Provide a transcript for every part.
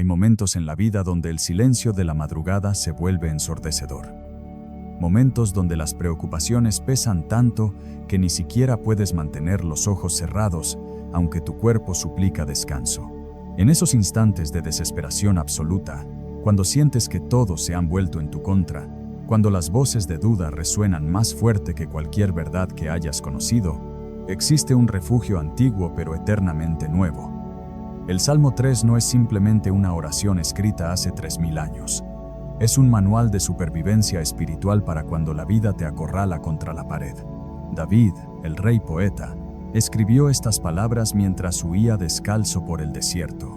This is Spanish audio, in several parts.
Hay momentos en la vida donde el silencio de la madrugada se vuelve ensordecedor. Momentos donde las preocupaciones pesan tanto que ni siquiera puedes mantener los ojos cerrados, aunque tu cuerpo suplica descanso. En esos instantes de desesperación absoluta, cuando sientes que todos se han vuelto en tu contra, cuando las voces de duda resuenan más fuerte que cualquier verdad que hayas conocido, existe un refugio antiguo pero eternamente nuevo. El Salmo 3 no es simplemente una oración escrita hace 3000 años. Es un manual de supervivencia espiritual para cuando la vida te acorrala contra la pared. David, el rey poeta, escribió estas palabras mientras huía descalzo por el desierto.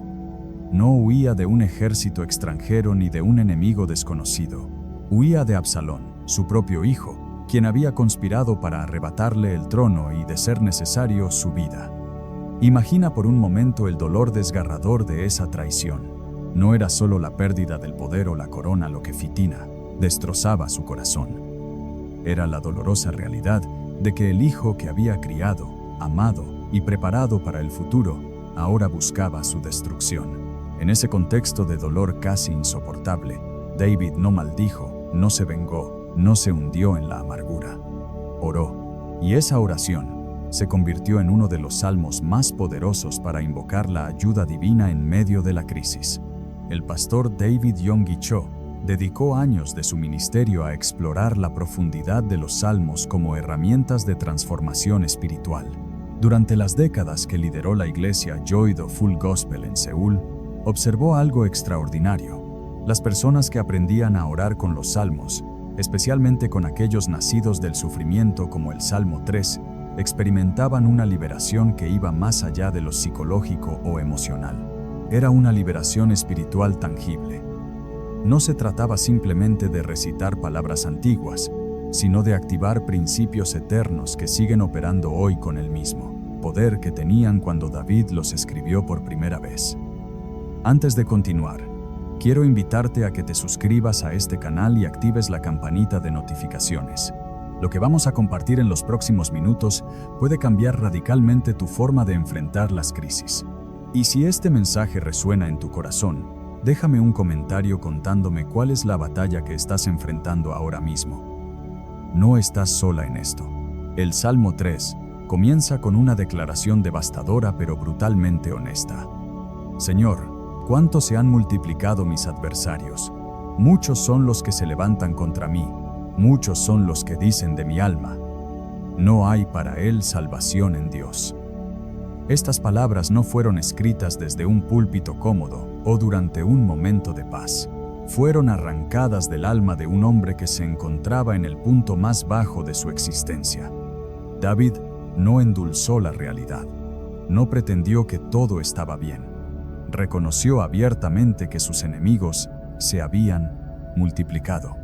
No huía de un ejército extranjero ni de un enemigo desconocido. Huía de Absalón, su propio hijo, quien había conspirado para arrebatarle el trono y, de ser necesario, su vida. Imagina por un momento el dolor desgarrador de esa traición. No era solo la pérdida del poder o la corona lo que Fitina destrozaba su corazón. Era la dolorosa realidad de que el hijo que había criado, amado y preparado para el futuro, ahora buscaba su destrucción. En ese contexto de dolor casi insoportable, David no maldijo, no se vengó, no se hundió en la amargura. Oró, y esa oración se convirtió en uno de los salmos más poderosos para invocar la ayuda divina en medio de la crisis. El pastor David Yonggi Cho dedicó años de su ministerio a explorar la profundidad de los salmos como herramientas de transformación espiritual. Durante las décadas que lideró la iglesia Joy the Full Gospel en Seúl, observó algo extraordinario. Las personas que aprendían a orar con los salmos, especialmente con aquellos nacidos del sufrimiento como el Salmo 3, experimentaban una liberación que iba más allá de lo psicológico o emocional. Era una liberación espiritual tangible. No se trataba simplemente de recitar palabras antiguas, sino de activar principios eternos que siguen operando hoy con el mismo poder que tenían cuando David los escribió por primera vez. Antes de continuar, quiero invitarte a que te suscribas a este canal y actives la campanita de notificaciones. Lo que vamos a compartir en los próximos minutos puede cambiar radicalmente tu forma de enfrentar las crisis. Y si este mensaje resuena en tu corazón, déjame un comentario contándome cuál es la batalla que estás enfrentando ahora mismo. No estás sola en esto. El Salmo 3 comienza con una declaración devastadora pero brutalmente honesta. Señor, ¿cuánto se han multiplicado mis adversarios? Muchos son los que se levantan contra mí. Muchos son los que dicen de mi alma, no hay para él salvación en Dios. Estas palabras no fueron escritas desde un púlpito cómodo o durante un momento de paz. Fueron arrancadas del alma de un hombre que se encontraba en el punto más bajo de su existencia. David no endulzó la realidad. No pretendió que todo estaba bien. Reconoció abiertamente que sus enemigos se habían multiplicado,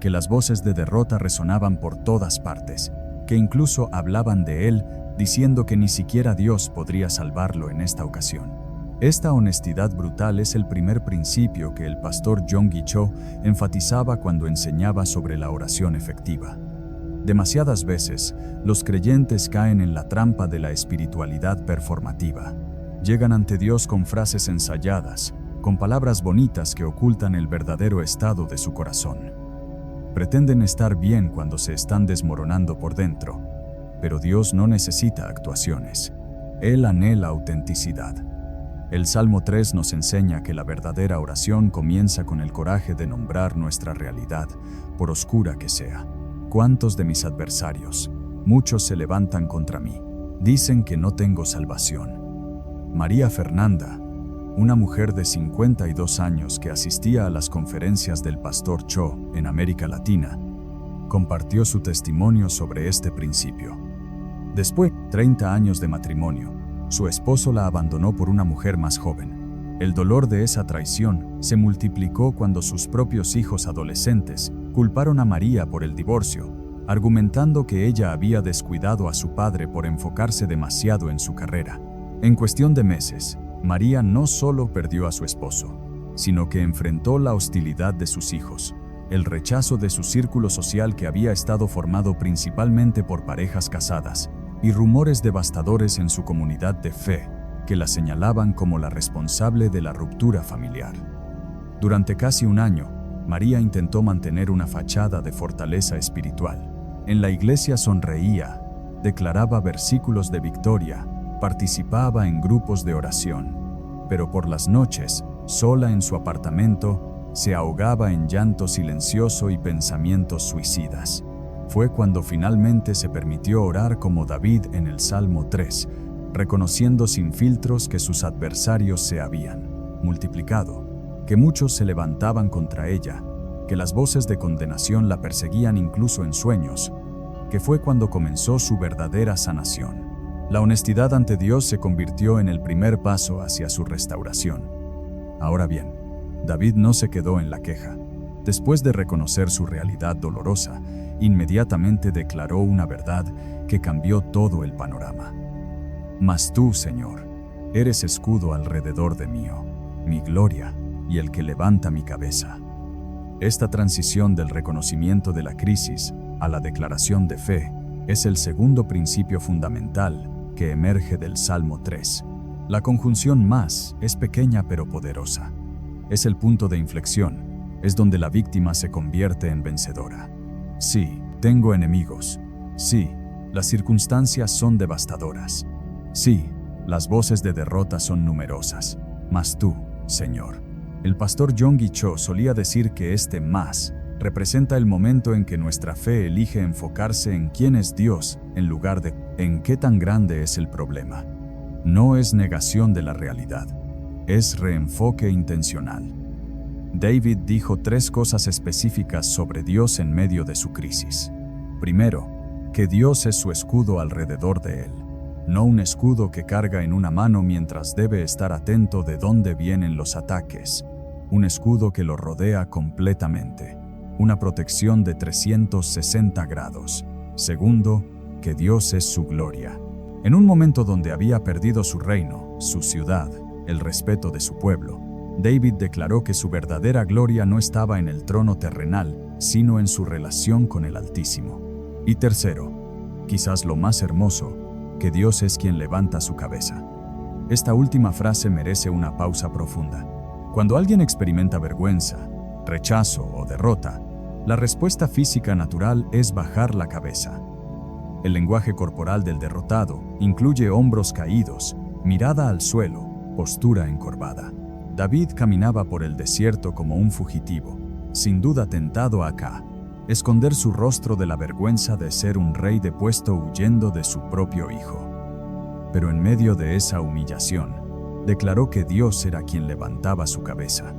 que las voces de derrota resonaban por todas partes, que incluso hablaban de él, diciendo que ni siquiera Dios podría salvarlo en esta ocasión. Esta honestidad brutal es el primer principio que el pastor Yonggi Cho enfatizaba cuando enseñaba sobre la oración efectiva. Demasiadas veces, los creyentes caen en la trampa de la espiritualidad performativa. Llegan ante Dios con frases ensayadas, con palabras bonitas que ocultan el verdadero estado de su corazón. Pretenden estar bien cuando se están desmoronando por dentro, pero Dios no necesita actuaciones. Él anhela autenticidad. El Salmo 3 nos enseña que la verdadera oración comienza con el coraje de nombrar nuestra realidad, por oscura que sea. ¿Cuántos de mis adversarios? Muchos se levantan contra mí. Dicen que no tengo salvación. María Fernanda, una mujer de 52 años que asistía a las conferencias del pastor Cho en América Latina, compartió su testimonio sobre este principio. Después de 30 años de matrimonio, su esposo la abandonó por una mujer más joven. El dolor de esa traición se multiplicó cuando sus propios hijos adolescentes culparon a María por el divorcio, argumentando que ella había descuidado a su padre por enfocarse demasiado en su carrera. En cuestión de meses, María no solo perdió a su esposo, sino que enfrentó la hostilidad de sus hijos, el rechazo de su círculo social que había estado formado principalmente por parejas casadas, y rumores devastadores en su comunidad de fe. que la señalaban como la responsable de la ruptura familiar. Durante casi un año, María intentó mantener una fachada de fortaleza espiritual. En la iglesia sonreía, declaraba versículos de victoria, participaba en grupos de oración, pero por las noches, sola en su apartamento, se ahogaba en llanto silencioso y pensamientos suicidas. Fue cuando finalmente se permitió orar como David en el Salmo 3, reconociendo sin filtros que sus adversarios se habían multiplicado, que muchos se levantaban contra ella, que las voces de condenación la perseguían incluso en sueños, que fue cuando comenzó su verdadera sanación. La honestidad ante Dios se convirtió en el primer paso hacia su restauración. Ahora bien, David no se quedó en la queja. Después de reconocer su realidad dolorosa, inmediatamente declaró una verdad que cambió todo el panorama. Mas tú, Señor, eres escudo alrededor de mí, mi gloria y el que levanta mi cabeza. Esta transición del reconocimiento de la crisis a la declaración de fe es el segundo principio fundamental que emerge del Salmo 3. La conjunción más es pequeña pero poderosa. Es el punto de inflexión, es donde la víctima se convierte en vencedora. Sí, tengo enemigos. Sí, las circunstancias son devastadoras. Sí, las voces de derrota son numerosas. Mas tú, Señor. El pastor Yonggi Cho solía decir que este más representa el momento en que nuestra fe elige enfocarse en quién es Dios en lugar de en qué tan grande es el problema. No es negación de la realidad, es reenfoque intencional. David dijo 3 cosas específicas sobre Dios en medio de su crisis. Primero, que Dios es su escudo alrededor de él, no un escudo que carga en una mano mientras debe estar atento de dónde vienen los ataques, un escudo que lo rodea completamente, una protección de 360 grados. Segundo, que Dios es su gloria. En un momento donde había perdido su reino, su ciudad, el respeto de su pueblo, David declaró que su verdadera gloria no estaba en el trono terrenal, sino en su relación con el Altísimo. Y tercero, quizás lo más hermoso, que Dios es quien levanta su cabeza. Esta última frase merece una pausa profunda. Cuando alguien experimenta vergüenza, rechazo o derrota, la respuesta física natural es bajar la cabeza. El lenguaje corporal del derrotado incluye hombros caídos, mirada al suelo, postura encorvada. David caminaba por el desierto como un fugitivo, sin duda tentado a esconder su rostro de la vergüenza de ser un rey depuesto huyendo de su propio hijo. Pero en medio de esa humillación, declaró que Dios era quien levantaba su cabeza.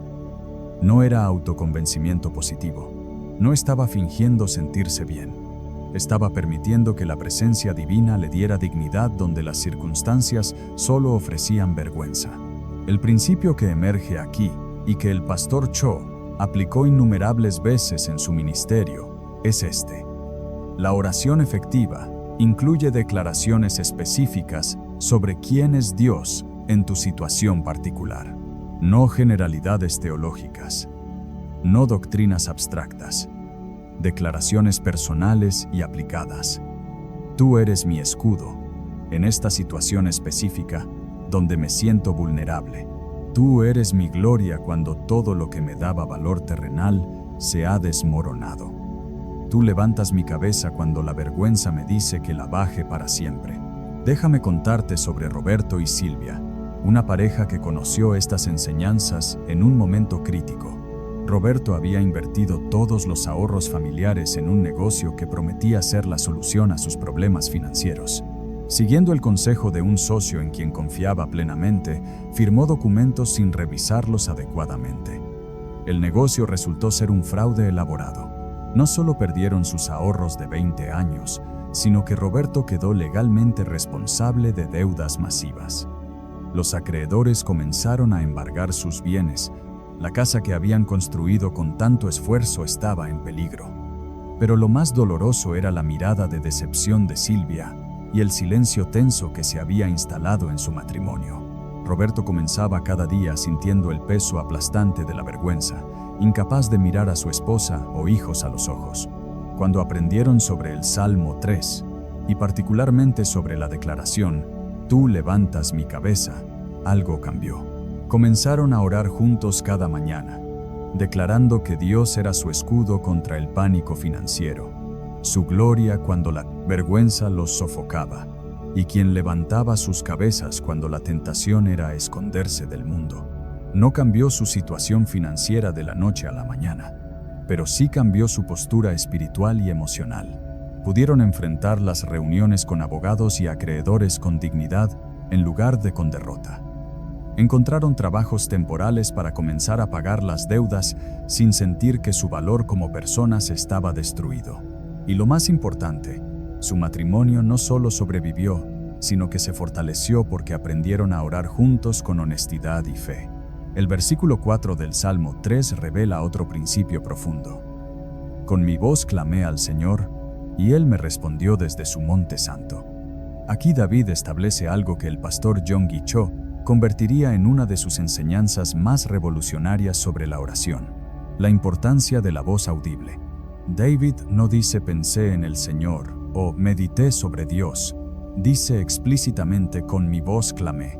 No era autoconvencimiento positivo, no estaba fingiendo sentirse bien. Estaba permitiendo que la presencia divina le diera dignidad donde las circunstancias solo ofrecían vergüenza. El principio que emerge aquí, y que el pastor Cho aplicó innumerables veces en su ministerio, es este. La oración efectiva incluye declaraciones específicas sobre quién es Dios en tu situación particular. No generalidades teológicas, no doctrinas abstractas. Declaraciones personales y aplicadas. Tú eres mi escudo, en esta situación específica, donde me siento vulnerable. Tú eres mi gloria cuando todo lo que me daba valor terrenal se ha desmoronado. Tú levantas mi cabeza cuando la vergüenza me dice que la baje para siempre. Déjame contarte sobre Roberto y Silvia, una pareja que conoció estas enseñanzas en un momento crítico. Roberto había invertido todos los ahorros familiares en un negocio que prometía ser la solución a sus problemas financieros. Siguiendo el consejo de un socio en quien confiaba plenamente, firmó documentos sin revisarlos adecuadamente. El negocio resultó ser un fraude elaborado. No solo perdieron sus ahorros de 20 años, sino que Roberto quedó legalmente responsable de deudas masivas. Los acreedores comenzaron a embargar sus bienes. La casa que habían construido con tanto esfuerzo estaba en peligro. Pero lo más doloroso era la mirada de decepción de Silvia y el silencio tenso que se había instalado en su matrimonio. Roberto comenzaba cada día sintiendo el peso aplastante de la vergüenza, incapaz de mirar a su esposa o hijos a los ojos. Cuando aprendieron sobre el Salmo 3, y particularmente sobre la declaración, tú levantas mi cabeza, algo cambió. Comenzaron a orar juntos cada mañana, declarando que Dios era su escudo contra el pánico financiero, su gloria cuando la vergüenza los sofocaba, y quien levantaba sus cabezas cuando la tentación era esconderse del mundo. No cambió su situación financiera de la noche a la mañana, pero sí cambió su postura espiritual y emocional. Pudieron enfrentar las reuniones con abogados y acreedores con dignidad en lugar de con derrota. Encontraron trabajos temporales para comenzar a pagar las deudas sin sentir que su valor como personas estaba destruido. Y lo más importante, su matrimonio no solo sobrevivió, sino que se fortaleció porque aprendieron a orar juntos con honestidad y fe. El versículo 4 del Salmo 3 revela otro principio profundo. Con mi voz clamé al Señor, y Él me respondió desde su monte santo. Aquí David establece algo que el pastor Yonggi Cho convertiría en una de sus enseñanzas más revolucionarias sobre la oración: la importancia de la voz audible. David no dice pensé en el Señor o medité sobre Dios, dice explícitamente con mi voz clamé.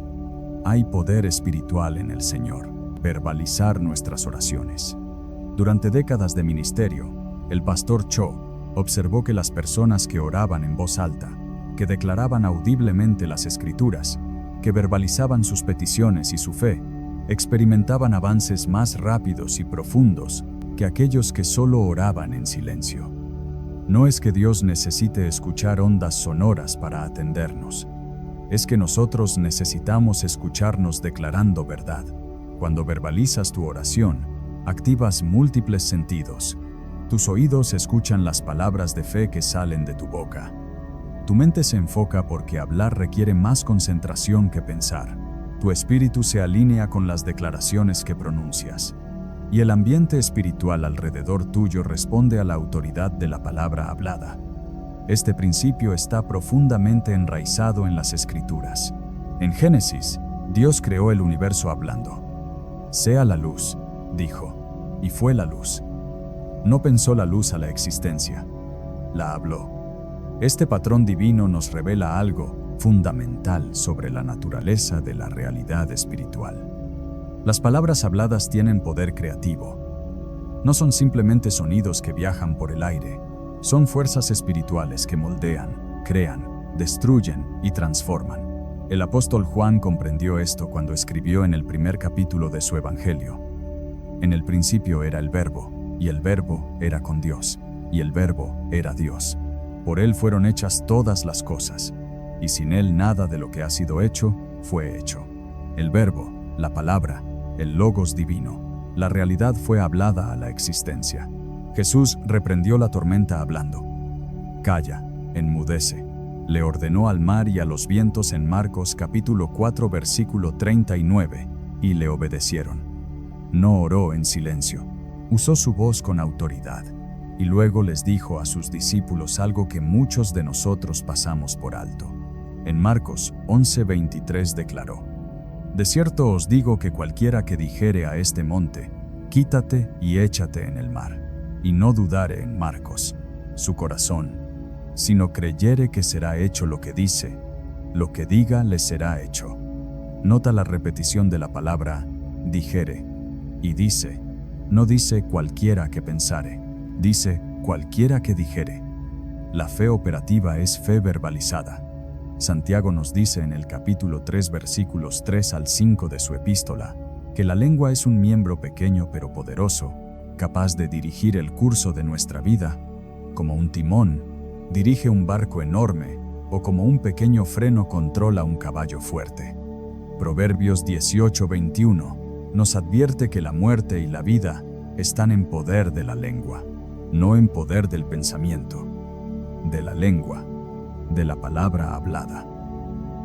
Hay poder espiritual en el Señor, verbalizar nuestras oraciones. Durante décadas de ministerio, el pastor Cho observó que las personas que oraban en voz alta, que declaraban audiblemente las Escrituras, que verbalizaban sus peticiones y su fe, experimentaban avances más rápidos y profundos que aquellos que solo oraban en silencio. No es que Dios necesite escuchar ondas sonoras para atendernos. Es que nosotros necesitamos escucharnos declarando verdad. Cuando verbalizas tu oración, activas múltiples sentidos. Tus oídos escuchan las palabras de fe que salen de tu boca. Tu mente se enfoca porque hablar requiere más concentración que pensar. Tu espíritu se alinea con las declaraciones que pronuncias. Y el ambiente espiritual alrededor tuyo responde a la autoridad de la palabra hablada. Este principio está profundamente enraizado en las Escrituras. En Génesis, Dios creó el universo hablando. Sea la luz, dijo, y fue la luz. No pensó la luz a la existencia, la habló. Este patrón divino nos revela algo fundamental sobre la naturaleza de la realidad espiritual. Las palabras habladas tienen poder creativo. No son simplemente sonidos que viajan por el aire. Son fuerzas espirituales que moldean, crean, destruyen y transforman. El apóstol Juan comprendió esto cuando escribió en el primer capítulo de su Evangelio. En el principio era el Verbo, y el Verbo era con Dios, y el Verbo era Dios. Por Él fueron hechas todas las cosas, y sin Él nada de lo que ha sido hecho fue hecho. El Verbo, la palabra, el Logos divino, la realidad fue hablada a la existencia. Jesús reprendió la tormenta hablando. Calla, enmudece. Le ordenó al mar y a los vientos en Marcos capítulo 4 versículo 39, y le obedecieron. No oró en silencio. Usó su voz con autoridad. Y luego les dijo a sus discípulos algo que muchos de nosotros pasamos por alto. En Marcos 11:23 declaró: De cierto os digo que cualquiera que dijere a este monte, quítate y échate en el mar, y no dudare en Marcos, su corazón, sino creyere que será hecho lo que dice, lo que diga le será hecho. Nota la repetición de la palabra dijere, y dice, no dice cualquiera que pensare, dice cualquiera que dijere. La fe operativa es fe verbalizada. Santiago nos dice en el capítulo 3 versículos 3 al 5 de su epístola, que la lengua es un miembro pequeño pero poderoso, capaz de dirigir el curso de nuestra vida, como un timón dirige un barco enorme, o como un pequeño freno controla un caballo fuerte. Proverbios 18:21 nos advierte que la muerte y la vida están en poder de la lengua, no en poder del pensamiento, de la lengua, de la palabra hablada.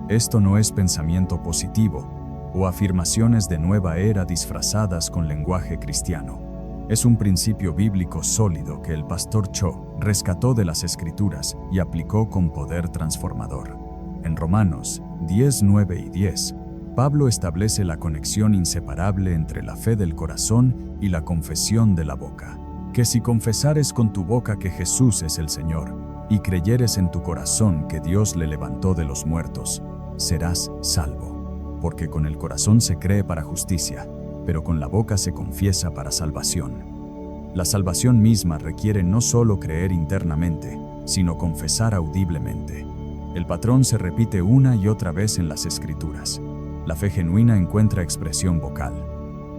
Esto no es pensamiento positivo o afirmaciones de nueva era disfrazadas con lenguaje cristiano. Es un principio bíblico sólido que el pastor Cho rescató de las Escrituras y aplicó con poder transformador. En Romanos 10, 9 y 10, Pablo establece la conexión inseparable entre la fe del corazón y la confesión de la boca. Que si confesares con tu boca que Jesús es el Señor, y creyeres en tu corazón que Dios le levantó de los muertos, serás salvo. porque con el corazón se cree para justicia, pero con la boca se confiesa para salvación. La salvación misma requiere no solo creer internamente, sino confesar audiblemente. El patrón se repite una y otra vez en las Escrituras. La fe genuina encuentra expresión vocal.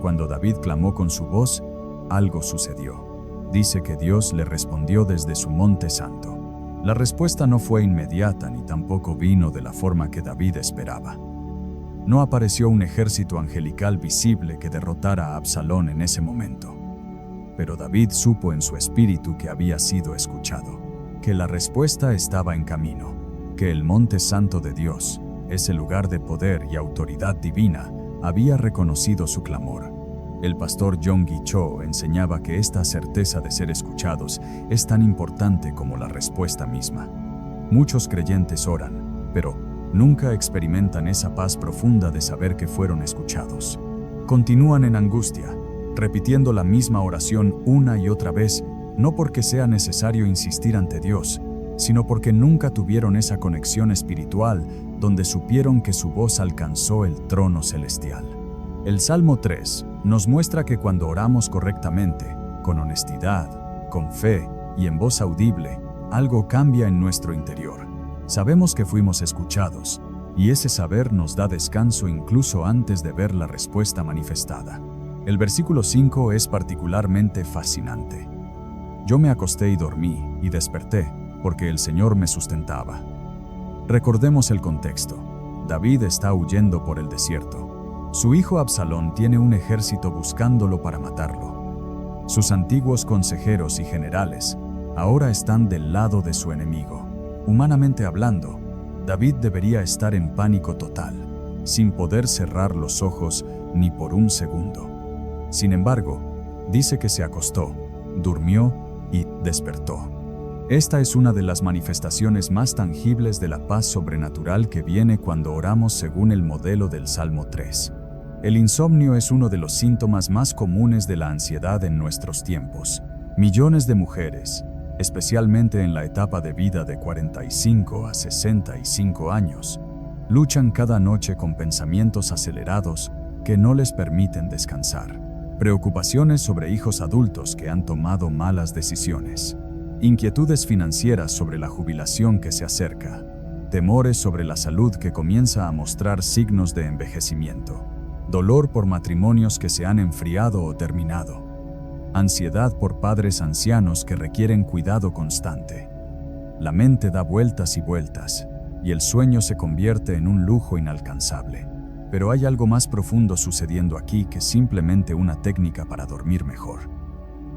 Cuando David clamó con su voz, algo sucedió. Dice que Dios le respondió desde su monte santo. La respuesta no fue inmediata ni tampoco vino de la forma que David esperaba. No apareció un ejército angelical visible que derrotara a Absalón en ese momento. Pero David supo en su espíritu que había sido escuchado, que la respuesta estaba en camino, que el monte santo de Dios, ese lugar de poder y autoridad divina, había reconocido su clamor. El pastor Yonggi Cho enseñaba que esta certeza de ser escuchados es tan importante como la respuesta misma. Muchos creyentes oran, pero nunca experimentan esa paz profunda de saber que fueron escuchados. Continúan en angustia, repitiendo la misma oración una y otra vez, no porque sea necesario insistir ante Dios, sino porque nunca tuvieron esa conexión espiritual donde supieron que su voz alcanzó el trono celestial. El Salmo 3 nos muestra que cuando oramos correctamente, con honestidad, con fe y en voz audible, algo cambia en nuestro interior. Sabemos que fuimos escuchados, y ese saber nos da descanso incluso antes de ver la respuesta manifestada. El versículo 5 es particularmente fascinante. Yo me acosté y dormí, y desperté, porque el Señor me sustentaba. Recordemos el contexto. David está huyendo por el desierto. Su hijo Absalón tiene un ejército buscándolo para matarlo. Sus antiguos consejeros y generales ahora están del lado de su enemigo. Humanamente hablando, David debería estar en pánico total, sin poder cerrar los ojos ni por un segundo. Sin embargo, dice que se acostó, durmió y despertó. Esta es una de las manifestaciones más tangibles de la paz sobrenatural que viene cuando oramos según el modelo del Salmo 3. El insomnio es uno de los síntomas más comunes de la ansiedad en nuestros tiempos. Millones de mujeres, especialmente en la etapa de vida de 45 a 65 años, luchan cada noche con pensamientos acelerados que no les permiten descansar. Preocupaciones sobre hijos adultos que han tomado malas decisiones. Inquietudes financieras sobre la jubilación que se acerca. Temores sobre la salud que comienza a mostrar signos de envejecimiento. Dolor por matrimonios que se han enfriado o terminado. Ansiedad por padres ancianos que requieren cuidado constante. La mente da vueltas y vueltas, y el sueño se convierte en un lujo inalcanzable. Pero hay algo más profundo sucediendo aquí que simplemente una técnica para dormir mejor.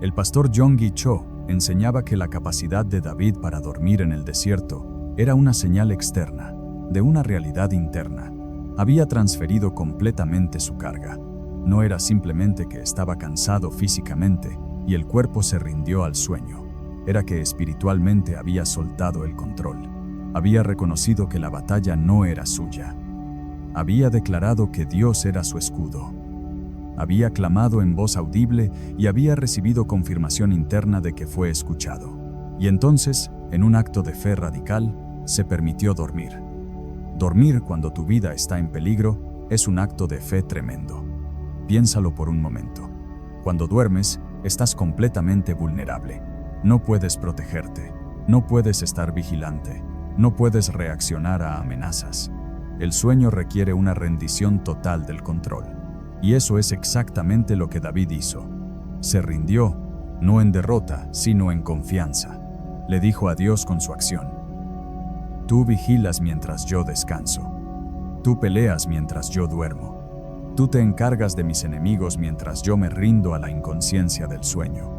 El pastor Yonggi Cho enseñaba que la capacidad de David para dormir en el desierto era una señal externa, de una realidad interna. Había transferido completamente su carga. No era simplemente que estaba cansado físicamente y el cuerpo se rindió al sueño. Era que espiritualmente había soltado el control. Había reconocido que la batalla no era suya. Había declarado que Dios era su escudo. Había clamado en voz audible y había recibido confirmación interna de que fue escuchado. Y entonces, en un acto de fe radical, se permitió dormir. Dormir cuando tu vida está en peligro es un acto de fe tremendo. Piénsalo por un momento. Cuando duermes, estás completamente vulnerable. No puedes protegerte, no puedes estar vigilante, no puedes reaccionar a amenazas. El sueño requiere una rendición total del control. Y eso es exactamente lo que David hizo. Se rindió, no en derrota, sino en confianza. Le dijo a Dios con su acción: Tú vigilas mientras yo descanso. Tú peleas mientras yo duermo. Tú te encargas de mis enemigos mientras yo me rindo a la inconsciencia del sueño.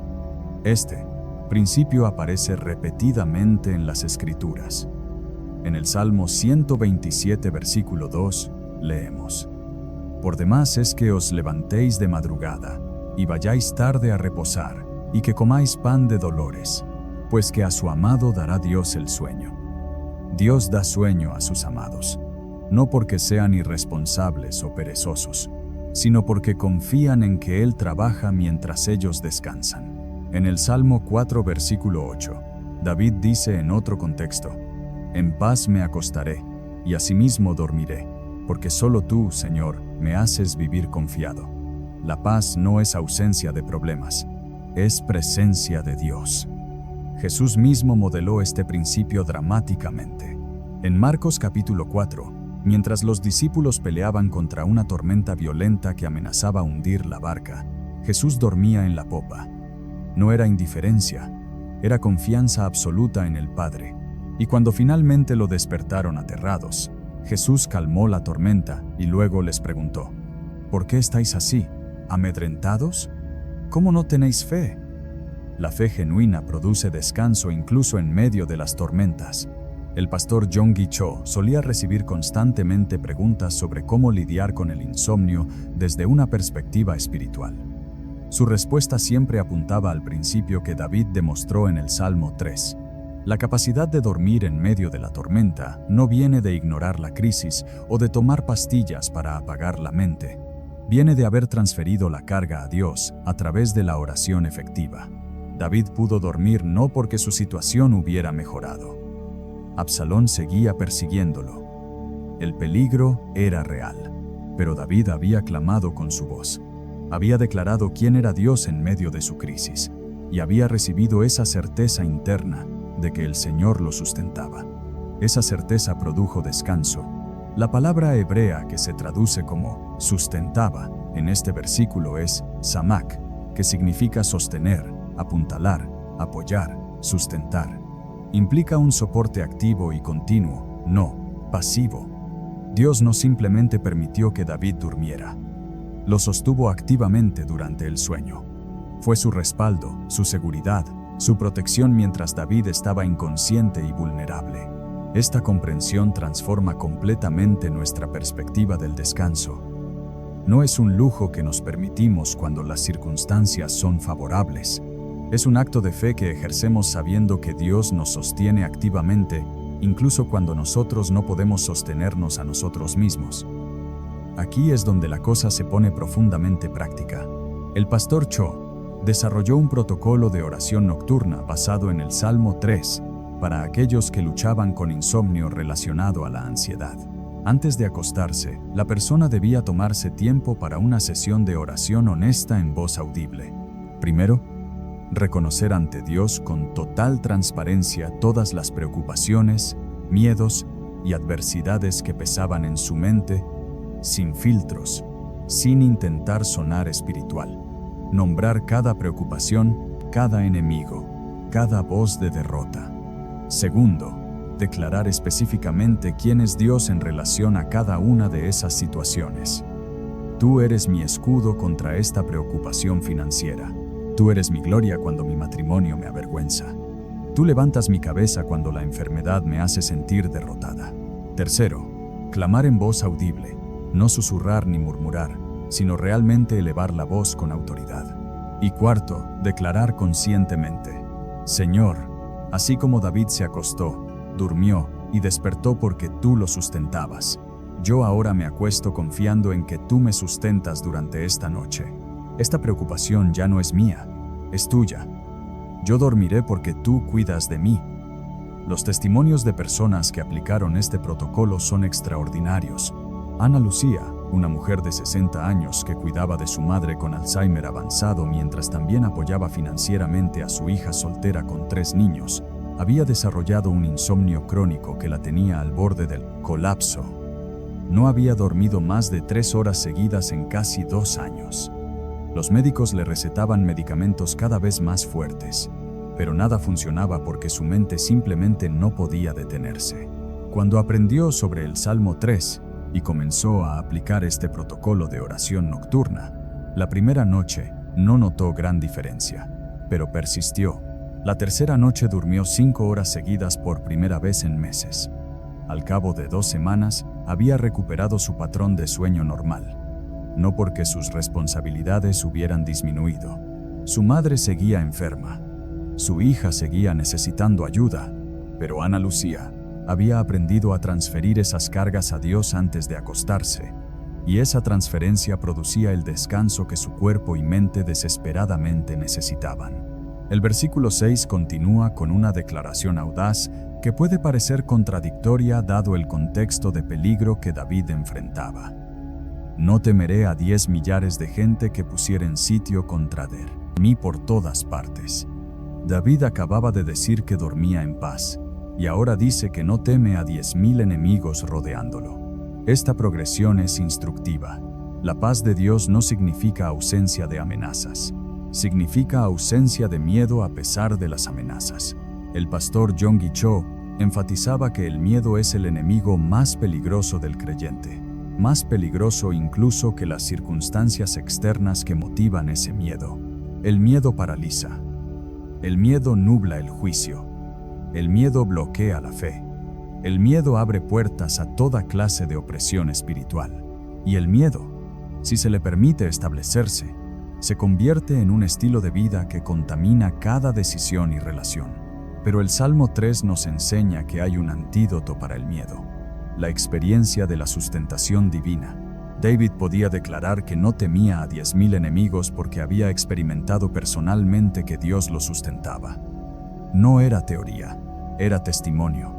Este principio aparece repetidamente en las Escrituras. En el Salmo 127, versículo 2, leemos: Por demás es que os levantéis de madrugada, y vayáis tarde a reposar, y que comáis pan de dolores, pues que a su amado dará Dios el sueño. Dios da sueño a sus amados, no porque sean irresponsables o perezosos, sino porque confían en que Él trabaja mientras ellos descansan. En el Salmo 4, versículo 8, David dice en otro contexto: En paz me acostaré, y asimismo dormiré, porque solo tú, Señor, me haces vivir confiado. La paz no es ausencia de problemas, es presencia de Dios. Jesús mismo modeló este principio dramáticamente. En Marcos capítulo 4, mientras los discípulos peleaban contra una tormenta violenta que amenazaba hundir la barca, Jesús dormía en la popa. No era indiferencia, era confianza absoluta en el Padre. Y cuando finalmente lo despertaron aterrados, Jesús calmó la tormenta y luego les preguntó: ¿por qué estáis así, amedrentados? ¿Cómo no tenéis fe? La fe genuina produce descanso incluso en medio de las tormentas. El pastor Yonggi Cho solía recibir constantemente preguntas sobre cómo lidiar con el insomnio desde una perspectiva espiritual. Su respuesta siempre apuntaba al principio que David demostró en el Salmo 3. La capacidad de dormir en medio de la tormenta no viene de ignorar la crisis o de tomar pastillas para apagar la mente. Viene de haber transferido la carga a Dios a través de la oración efectiva. David pudo dormir no porque su situación hubiera mejorado. Absalón seguía persiguiéndolo. El peligro era real, pero David había clamado con su voz. Había declarado quién era Dios en medio de su crisis, y había recibido esa certeza interna de que el Señor lo sustentaba. Esa certeza produjo descanso. La palabra hebrea que se traduce como sustentaba en este versículo es samak, que significa sostener, apuntalar, apoyar, sustentar. Implica un soporte activo y continuo, no pasivo. Dios no simplemente permitió que David durmiera. Lo sostuvo activamente durante el sueño. Fue su respaldo, su seguridad, su protección mientras David estaba inconsciente y vulnerable. Esta comprensión transforma completamente nuestra perspectiva del descanso. No es un lujo que nos permitimos cuando las circunstancias son favorables. Es un acto de fe que ejercemos sabiendo que Dios nos sostiene activamente, incluso cuando nosotros no podemos sostenernos a nosotros mismos. Aquí es donde la cosa se pone profundamente práctica. El pastor Cho desarrolló un protocolo de oración nocturna basado en el Salmo 3 para aquellos que luchaban con insomnio relacionado a la ansiedad. Antes de acostarse, la persona debía tomarse tiempo para una sesión de oración honesta en voz audible. Primero, reconocer ante Dios con total transparencia todas las preocupaciones, miedos y adversidades que pesaban en su mente, sin filtros, sin intentar sonar espiritual. Nombrar cada preocupación, cada enemigo, cada voz de derrota. Segundo, declarar específicamente quién es Dios en relación a cada una de esas situaciones. Tú eres mi escudo contra esta preocupación financiera. Tú eres mi gloria cuando mi matrimonio me avergüenza. Tú levantas mi cabeza cuando la enfermedad me hace sentir derrotada. Tercero, clamar en voz audible, no susurrar ni murmurar, sino realmente elevar la voz con autoridad. Y cuarto, declarar conscientemente: Señor, así como David se acostó, durmió y despertó porque tú lo sustentabas, yo ahora me acuesto confiando en que tú me sustentas durante esta noche. Esta preocupación ya no es mía, es tuya. Yo dormiré porque tú cuidas de mí. Los testimonios de personas que aplicaron este protocolo son extraordinarios. Ana Lucía, una mujer de 60 años que cuidaba de su madre con Alzheimer avanzado mientras también apoyaba financieramente a su hija soltera con 3 niños, había desarrollado un insomnio crónico que la tenía al borde del colapso. No había dormido más de 3 horas seguidas en casi 2 años. Los médicos le recetaban medicamentos cada vez más fuertes, pero nada funcionaba porque su mente simplemente no podía detenerse. Cuando aprendió sobre el Salmo 3 y comenzó a aplicar este protocolo de oración nocturna, la primera noche no notó gran diferencia, pero persistió. La tercera noche durmió 5 horas seguidas por primera vez en meses. Al cabo de 2 semanas, había recuperado su patrón de sueño normal. No porque sus responsabilidades hubieran disminuido. Su madre seguía enferma. Su hija seguía necesitando ayuda, pero Ana Lucía había aprendido a transferir esas cargas a Dios antes de acostarse, y esa transferencia producía el descanso que su cuerpo y mente desesperadamente necesitaban. El versículo 6 continúa con una declaración audaz que puede parecer contradictoria dado el contexto de peligro que David enfrentaba. No temeré a 10 millares de gente que pusieren sitio contra mí por todas partes. David acababa de decir que dormía en paz, y ahora dice que no teme a 10,000 enemigos rodeándolo. Esta progresión es instructiva. La paz de Dios no significa ausencia de amenazas. Significa ausencia de miedo a pesar de las amenazas. El pastor Yonggi Cho enfatizaba que el miedo es el enemigo más peligroso del creyente, más peligroso incluso que las circunstancias externas que motivan ese miedo. El miedo paraliza. El miedo nubla el juicio. El miedo bloquea la fe. El miedo abre puertas a toda clase de opresión espiritual. Y el miedo, si se le permite establecerse, se convierte en un estilo de vida que contamina cada decisión y relación. Pero el Salmo 3 nos enseña que hay un antídoto para el miedo: la experiencia de la sustentación divina. David podía declarar que no temía a 10,000 enemigos porque había experimentado personalmente que Dios lo sustentaba. No era teoría, era testimonio.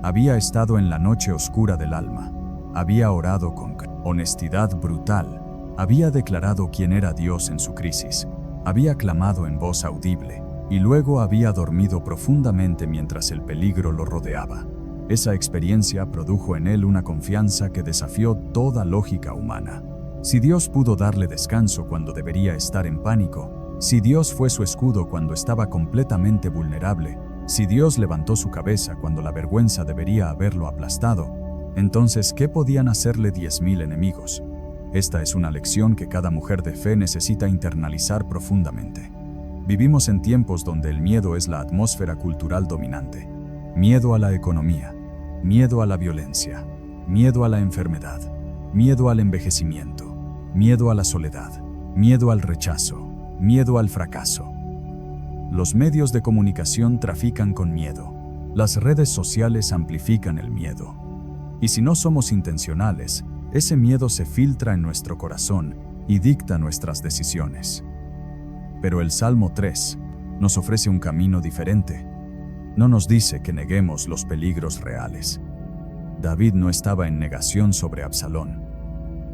Había estado en la noche oscura del alma, había orado con honestidad brutal, había declarado quién era Dios en su crisis, había clamado en voz audible, y luego había dormido profundamente mientras el peligro lo rodeaba. Esa experiencia produjo en él una confianza que desafió toda lógica humana. Si Dios pudo darle descanso cuando debería estar en pánico, si Dios fue su escudo cuando estaba completamente vulnerable, si Dios levantó su cabeza cuando la vergüenza debería haberlo aplastado, entonces, ¿qué podían hacerle 10,000 enemigos? Esta es una lección que cada mujer de fe necesita internalizar profundamente. Vivimos en tiempos donde el miedo es la atmósfera cultural dominante. Miedo a la economía, miedo a la violencia, miedo a la enfermedad, miedo al envejecimiento, miedo a la soledad, miedo al rechazo, miedo al fracaso. Los medios de comunicación trafican con miedo. Las redes sociales amplifican el miedo. Y si no somos intencionales, ese miedo se filtra en nuestro corazón y dicta nuestras decisiones. Pero el Salmo 3 nos ofrece un camino diferente. No nos dice que neguemos los peligros reales. David no estaba en negación sobre Absalón.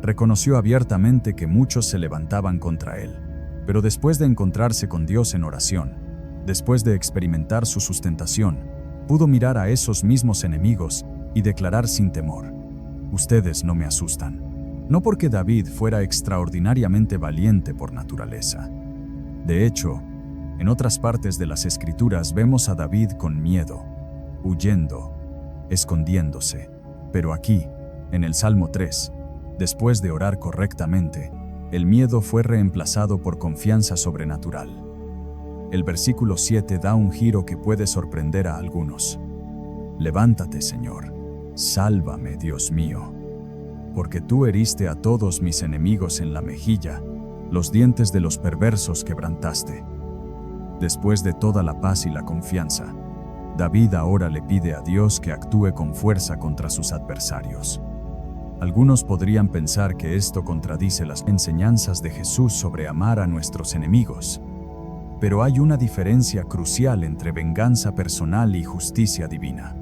Reconoció abiertamente que muchos se levantaban contra él, pero después de encontrarse con Dios en oración, después de experimentar su sustentación, pudo mirar a esos mismos enemigos y declarar sin temor: ustedes no me asustan. No porque David fuera extraordinariamente valiente por naturaleza. De hecho, en otras partes de las Escrituras vemos a David con miedo, huyendo, escondiéndose. Pero aquí, en el Salmo 3, después de orar correctamente, el miedo fue reemplazado por confianza sobrenatural. El versículo 7 da un giro que puede sorprender a algunos. Levántate, Señor. Sálvame, Dios mío. Porque tú heriste a todos mis enemigos en la mejilla, los dientes de los perversos quebrantaste. Después de toda la paz y la confianza, David ahora le pide a Dios que actúe con fuerza contra sus adversarios. Algunos podrían pensar que esto contradice las enseñanzas de Jesús sobre amar a nuestros enemigos. Pero hay una diferencia crucial entre venganza personal y justicia divina.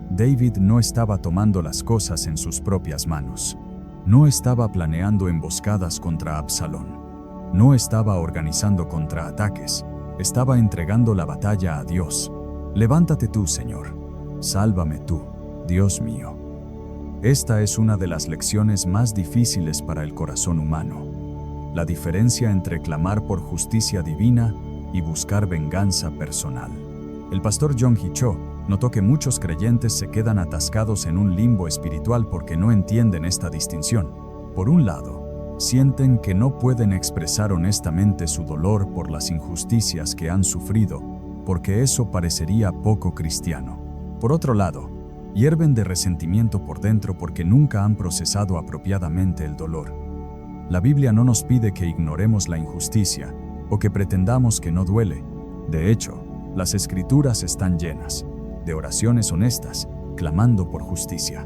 David no estaba tomando las cosas en sus propias manos. No estaba planeando emboscadas contra Absalón. No estaba organizando contraataques. Estaba entregando la batalla a Dios. Levántate tú, Señor. Sálvame tú, Dios mío. Esta es una de las lecciones más difíciles para el corazón humano. La diferencia entre clamar por justicia divina y buscar venganza personal. El pastor Yonggi Cho notó que muchos creyentes se quedan atascados en un limbo espiritual porque no entienden esta distinción. Por un lado, sienten que no pueden expresar honestamente su dolor por las injusticias que han sufrido, porque eso parecería poco cristiano. Por otro lado, hierven de resentimiento por dentro porque nunca han procesado apropiadamente el dolor. La Biblia no nos pide que ignoremos la injusticia o que pretendamos que no duele. De hecho, las Escrituras están llenas de oraciones honestas, clamando por justicia.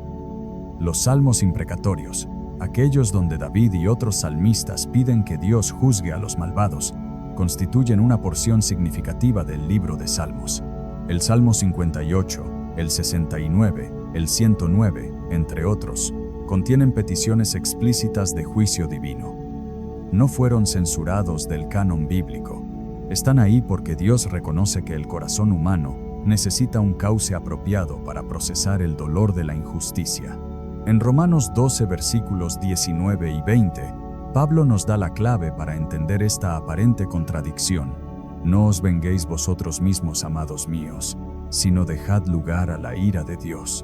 Los salmos imprecatorios, aquellos donde David y otros salmistas piden que Dios juzgue a los malvados, constituyen una porción significativa del libro de Salmos. El Salmo 58, el 69, el 109, entre otros, contienen peticiones explícitas de juicio divino. No fueron censurados del canon bíblico. Están ahí porque Dios reconoce que el corazón humano necesita un cauce apropiado para procesar el dolor de la injusticia. En Romanos 12, versículos 19 y 20, Pablo nos da la clave para entender esta aparente contradicción. No os venguéis vosotros mismos, amados míos, sino dejad lugar a la ira de Dios,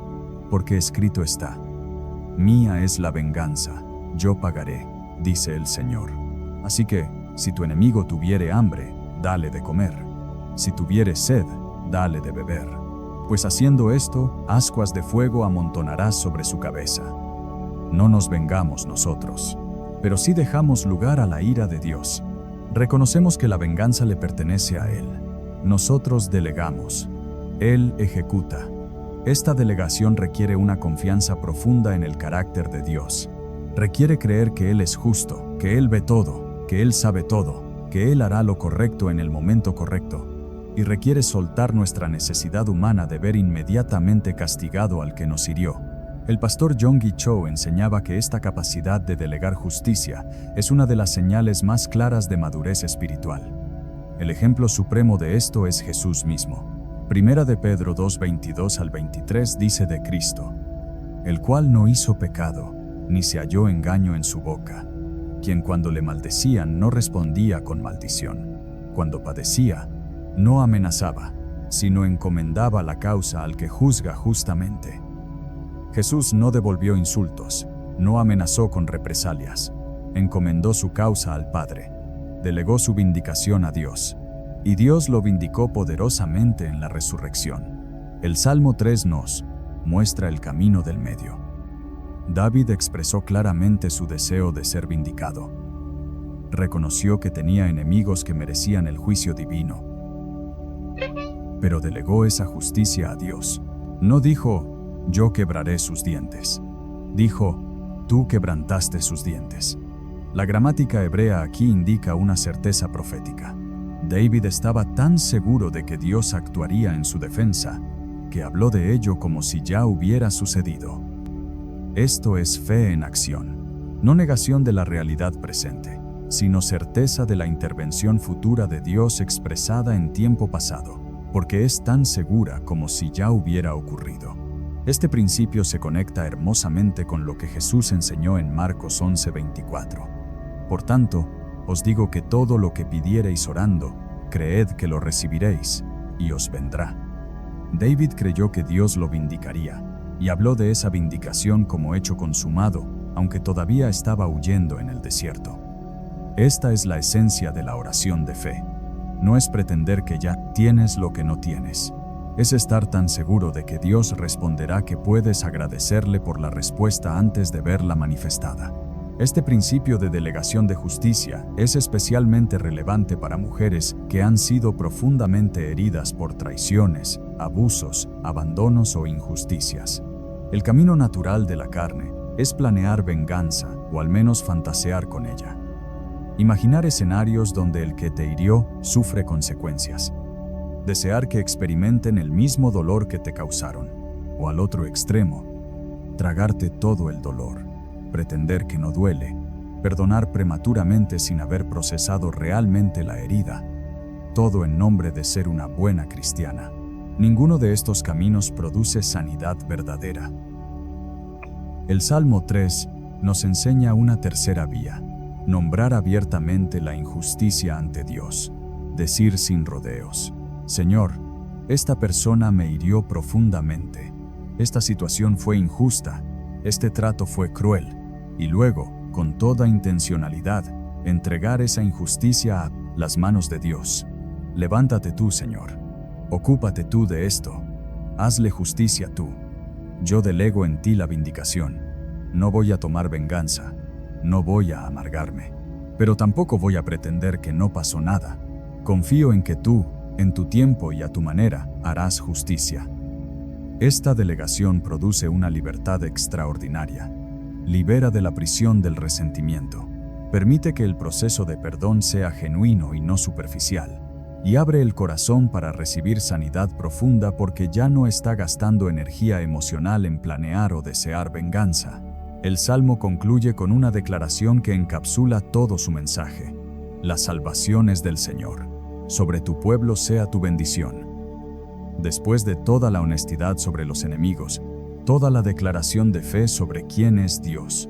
porque escrito está: mía es la venganza, yo pagaré, dice el Señor. Así que, si tu enemigo tuviere hambre, dale de comer. Si tuviere sed, dale de beber. Pues haciendo esto, ascuas de fuego amontonarás sobre su cabeza. No nos vengamos nosotros, pero sí dejamos lugar a la ira de Dios. Reconocemos que la venganza le pertenece a Él. Nosotros delegamos. Él ejecuta. Esta delegación requiere una confianza profunda en el carácter de Dios. Requiere creer que Él es justo, que Él ve todo, que Él sabe todo, que Él hará lo correcto en el momento correcto. Y requiere soltar nuestra necesidad humana de ver inmediatamente castigado al que nos hirió. El pastor Yonggi Cho enseñaba que esta capacidad de delegar justicia es una de las señales más claras de madurez espiritual. El ejemplo supremo de esto es Jesús mismo. Primera de Pedro 2, 22 al 23 dice de Cristo: el cual no hizo pecado, ni se halló engaño en su boca, quien cuando le maldecían no respondía con maldición, cuando padecía, no amenazaba, sino encomendaba la causa al que juzga justamente. Jesús no devolvió insultos, no amenazó con represalias, encomendó su causa al Padre, delegó su vindicación a Dios, y Dios lo vindicó poderosamente en la resurrección. El Salmo 3 nos muestra el camino del medio. David expresó claramente su deseo de ser vindicado. Reconoció que tenía enemigos que merecían el juicio divino, pero delegó esa justicia a Dios. No dijo: yo quebraré sus dientes. Dijo: tú quebrantaste sus dientes. La gramática hebrea aquí indica una certeza profética. David estaba tan seguro de que Dios actuaría en su defensa, que habló de ello como si ya hubiera sucedido. Esto es fe en acción, no negación de la realidad presente, sino certeza de la intervención futura de Dios expresada en tiempo pasado, porque es tan segura como si ya hubiera ocurrido. Este principio se conecta hermosamente con lo que Jesús enseñó en Marcos 11:24. Por tanto, os digo que todo lo que pidiereis orando, creed que lo recibiréis, y os vendrá. David creyó que Dios lo vindicaría, y habló de esa vindicación como hecho consumado, aunque todavía estaba huyendo en el desierto. Esta es la esencia de la oración de fe. No es pretender que ya tienes lo que no tienes. Es estar tan seguro de que Dios responderá que puedes agradecerle por la respuesta antes de verla manifestada. Este principio de delegación de justicia es especialmente relevante para mujeres que han sido profundamente heridas por traiciones, abusos, abandonos o injusticias. El camino natural de la carne es planear venganza o al menos fantasear con ella. Imaginar escenarios donde el que te hirió sufre consecuencias. Desear que experimenten el mismo dolor que te causaron. O al otro extremo, tragarte todo el dolor, pretender que no duele, perdonar prematuramente sin haber procesado realmente la herida. Todo en nombre de ser una buena cristiana. Ninguno de estos caminos produce sanidad verdadera. El Salmo 3 nos enseña una tercera vía. Nombrar abiertamente la injusticia ante Dios. Decir sin rodeos: Señor, esta persona me hirió profundamente. Esta situación fue injusta. Este trato fue cruel. Y luego, con toda intencionalidad, entregar esa injusticia a las manos de Dios. Levántate tú, Señor. Ocúpate tú de esto. Hazle justicia tú. Yo delego en ti la vindicación. No voy a tomar venganza. No voy a amargarme, pero tampoco voy a pretender que no pasó nada. Confío en que tú, en tu tiempo y a tu manera, harás justicia. Esta delegación produce una libertad extraordinaria. Libera de la prisión del resentimiento. Permite que el proceso de perdón sea genuino y no superficial, y abre el corazón para recibir sanidad profunda porque ya no está gastando energía emocional en planear o desear venganza. El Salmo concluye con una declaración que encapsula todo su mensaje. La salvación es del Señor. Sobre tu pueblo sea tu bendición. Después de toda la honestidad sobre los enemigos, toda la declaración de fe sobre quién es Dios,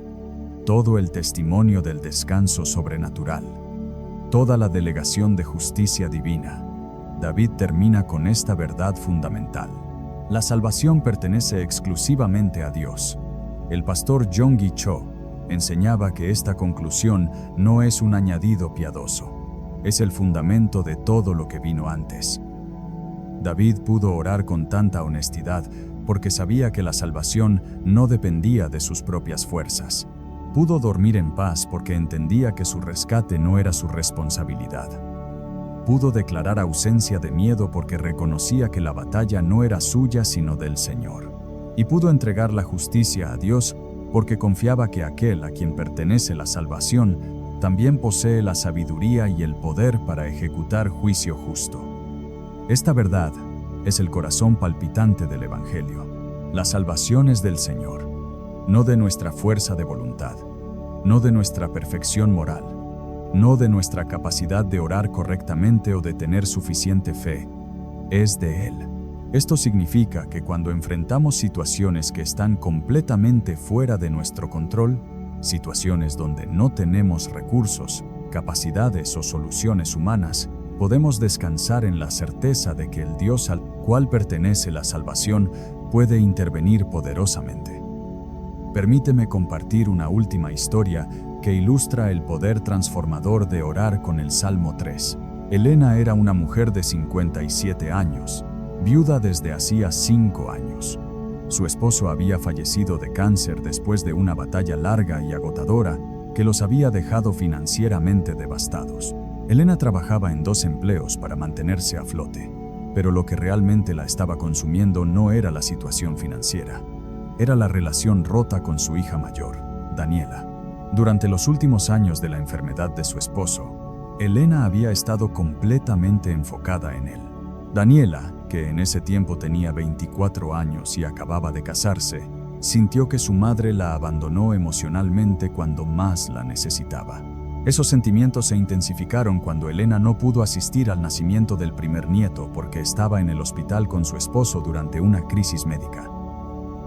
todo el testimonio del descanso sobrenatural, toda la delegación de justicia divina, David termina con esta verdad fundamental. La salvación pertenece exclusivamente a Dios. El pastor Yonggi Cho enseñaba que esta conclusión no es un añadido piadoso, es el fundamento de todo lo que vino antes. David pudo orar con tanta honestidad porque sabía que la salvación no dependía de sus propias fuerzas. Pudo dormir en paz porque entendía que su rescate no era su responsabilidad. Pudo declarar ausencia de miedo porque reconocía que la batalla no era suya sino del Señor. Y pudo entregar la justicia a Dios porque confiaba que aquel a quien pertenece la salvación también posee la sabiduría y el poder para ejecutar juicio justo. Esta verdad es el corazón palpitante del Evangelio. La salvación es del Señor, no de nuestra fuerza de voluntad, no de nuestra perfección moral, no de nuestra capacidad de orar correctamente o de tener suficiente fe, es de Él. Esto significa que cuando enfrentamos situaciones que están completamente fuera de nuestro control, situaciones donde no tenemos recursos, capacidades o soluciones humanas, podemos descansar en la certeza de que el Dios al cual pertenece la salvación puede intervenir poderosamente. Permíteme compartir una última historia que ilustra el poder transformador de orar con el Salmo 3. Elena era una mujer de 57 años, viuda desde hacía 5 años. Su esposo había fallecido de cáncer después de una batalla larga y agotadora que los había dejado financieramente devastados. Elena trabajaba en 2 empleos para mantenerse a flote, pero lo que realmente la estaba consumiendo no era la situación financiera. Era la relación rota con su hija mayor, Daniela. Durante los últimos años de la enfermedad de su esposo, Elena había estado completamente enfocada en él. Daniela, que en ese tiempo tenía 24 años y acababa de casarse, sintió que su madre la abandonó emocionalmente cuando más la necesitaba. Esos sentimientos se intensificaron cuando Elena no pudo asistir al nacimiento del primer nieto porque estaba en el hospital con su esposo durante una crisis médica.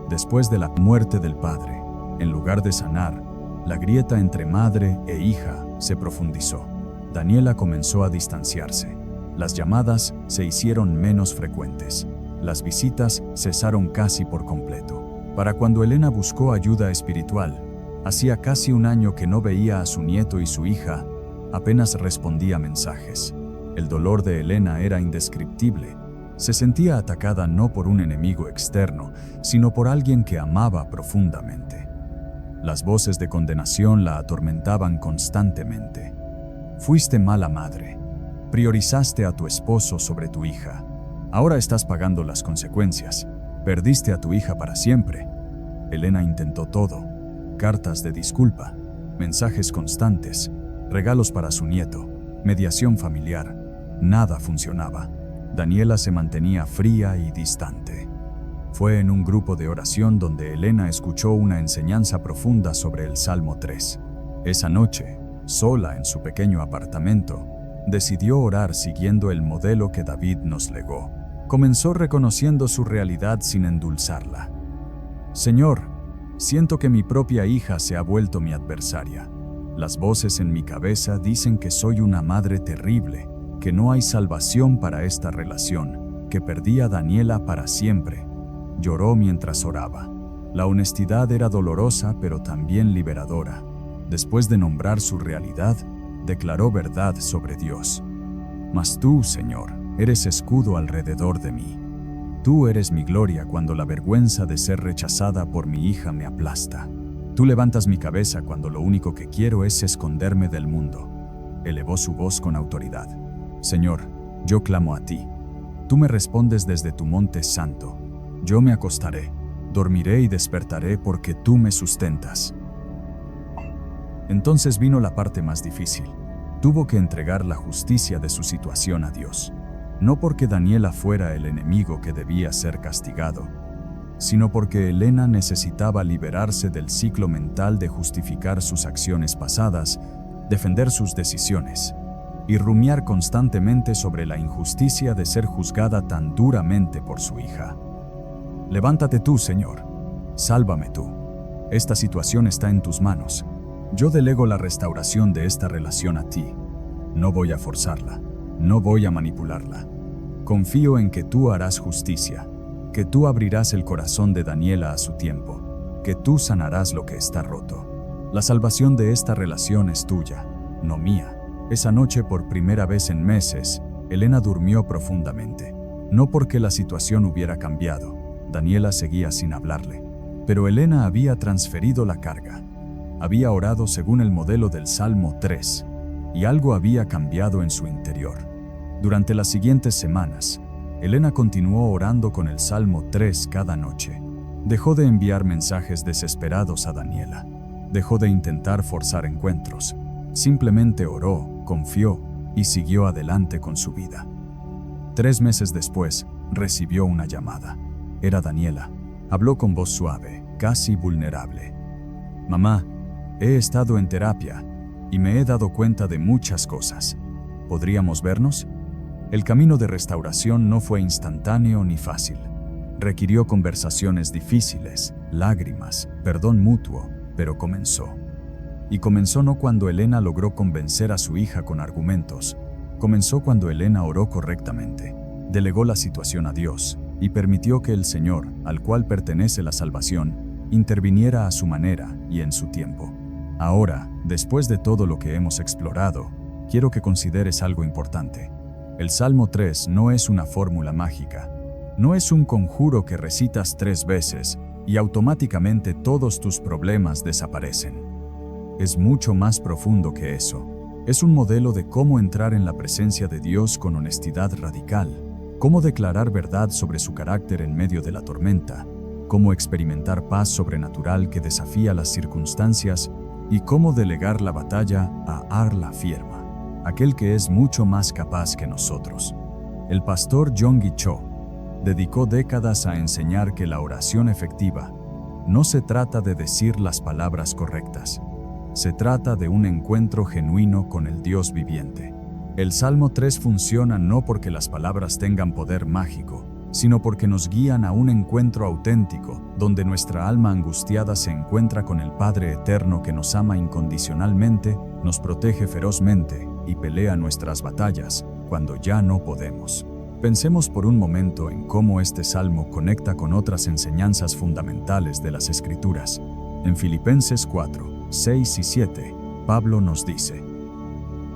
Después de la muerte del padre, en lugar de sanar, la grieta entre madre e hija se profundizó. Daniela comenzó a distanciarse. Las llamadas se hicieron menos frecuentes. Las visitas cesaron casi por completo. Para cuando Elena buscó ayuda espiritual, hacía casi un año que no veía a su nieto y su hija, apenas respondía mensajes. El dolor de Elena era indescriptible. Se sentía atacada no por un enemigo externo, sino por alguien que amaba profundamente. Las voces de condenación la atormentaban constantemente. Fuiste mala madre. Priorizaste a tu esposo sobre tu hija. Ahora estás pagando las consecuencias. Perdiste a tu hija para siempre. Elena intentó todo. Cartas de disculpa, mensajes constantes, regalos para su nieto, mediación familiar. Nada funcionaba. Daniela se mantenía fría y distante. Fue en un grupo de oración donde Elena escuchó una enseñanza profunda sobre el Salmo 3. Esa noche, sola en su pequeño apartamento, decidió orar siguiendo el modelo que David nos legó. Comenzó reconociendo su realidad sin endulzarla. Señor, siento que mi propia hija se ha vuelto mi adversaria. Las voces en mi cabeza dicen que soy una madre terrible, que no hay salvación para esta relación, que perdí a Daniela para siempre. Lloró mientras oraba. La honestidad era dolorosa pero también liberadora. Después de nombrar su realidad, declaró verdad sobre Dios. Mas tú, Señor, eres escudo alrededor de mí. Tú eres mi gloria cuando la vergüenza de ser rechazada por mi hija me aplasta. Tú levantas mi cabeza cuando lo único que quiero es esconderme del mundo. Elevó su voz con autoridad. Señor, yo clamo a ti. Tú me respondes desde tu monte santo. Yo me acostaré, dormiré y despertaré porque tú me sustentas. Entonces vino la parte más difícil. Tuvo que entregar la justicia de su situación a Dios. No porque Daniela fuera el enemigo que debía ser castigado, sino porque Elena necesitaba liberarse del ciclo mental de justificar sus acciones pasadas, defender sus decisiones y rumiar constantemente sobre la injusticia de ser juzgada tan duramente por su hija. Levántate tú, Señor. Sálvame tú. Esta situación está en tus manos. Yo delego la restauración de esta relación a ti. No voy a forzarla. No voy a manipularla. Confío en que tú harás justicia, que tú abrirás el corazón de Daniela a su tiempo, que tú sanarás lo que está roto. La salvación de esta relación es tuya, no mía. Esa noche, por primera vez en meses, Elena durmió profundamente. No porque la situación hubiera cambiado. Daniela seguía sin hablarle. Pero Elena había transferido la carga. Había orado según el modelo del Salmo 3, y algo había cambiado en su interior. Durante las siguientes semanas, Elena continuó orando con el Salmo 3 cada noche. Dejó de enviar mensajes desesperados a Daniela. Dejó de intentar forzar encuentros. Simplemente oró, confió y siguió adelante con su vida. 3 meses después, recibió una llamada. Era Daniela. Habló con voz suave, casi vulnerable. Mamá, he estado en terapia y me he dado cuenta de muchas cosas. ¿Podríamos vernos? El camino de restauración no fue instantáneo ni fácil. Requirió conversaciones difíciles, lágrimas, perdón mutuo, pero comenzó. Y comenzó no cuando Elena logró convencer a su hija con argumentos. Comenzó cuando Elena oró correctamente, delegó la situación a Dios y permitió que el Señor, al cual pertenece la salvación, interviniera a su manera y en su tiempo. Ahora, después de todo lo que hemos explorado, quiero que consideres algo importante. El Salmo 3 no es una fórmula mágica. No es un conjuro que recitas 3 veces y automáticamente todos tus problemas desaparecen. Es mucho más profundo que eso. Es un modelo de cómo entrar en la presencia de Dios con honestidad radical, cómo declarar verdad sobre su carácter en medio de la tormenta, cómo experimentar paz sobrenatural que desafía las circunstancias y cómo delegar la batalla a Ar la Firma, aquel que es mucho más capaz que nosotros. El pastor Yonggi Cho dedicó décadas a enseñar que la oración efectiva no se trata de decir las palabras correctas, se trata de un encuentro genuino con el Dios viviente. El Salmo 3 funciona no porque las palabras tengan poder mágico, sino porque nos guían a un encuentro auténtico, donde nuestra alma angustiada se encuentra con el Padre Eterno que nos ama incondicionalmente, nos protege ferozmente y pelea nuestras batallas cuando ya no podemos. Pensemos por un momento en cómo este salmo conecta con otras enseñanzas fundamentales de las Escrituras. En Filipenses 4, 6 y 7, Pablo nos dice: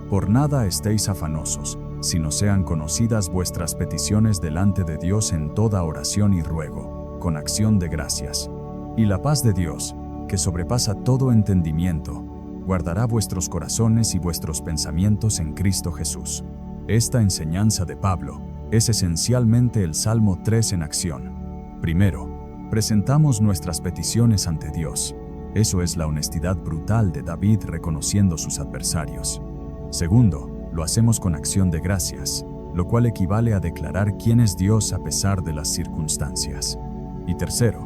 Por nada estéis afanosos, sino sean conocidas vuestras peticiones delante de Dios en toda oración y ruego, con acción de gracias. Y la paz de Dios, que sobrepasa todo entendimiento, guardará vuestros corazones y vuestros pensamientos en Cristo Jesús. Esta enseñanza de Pablo es esencialmente el Salmo 3 en acción. Primero, presentamos nuestras peticiones ante Dios. Eso es la honestidad brutal de David reconociendo sus adversarios. Segundo, lo hacemos con acción de gracias, lo cual equivale a declarar quién es Dios a pesar de las circunstancias. Y tercero,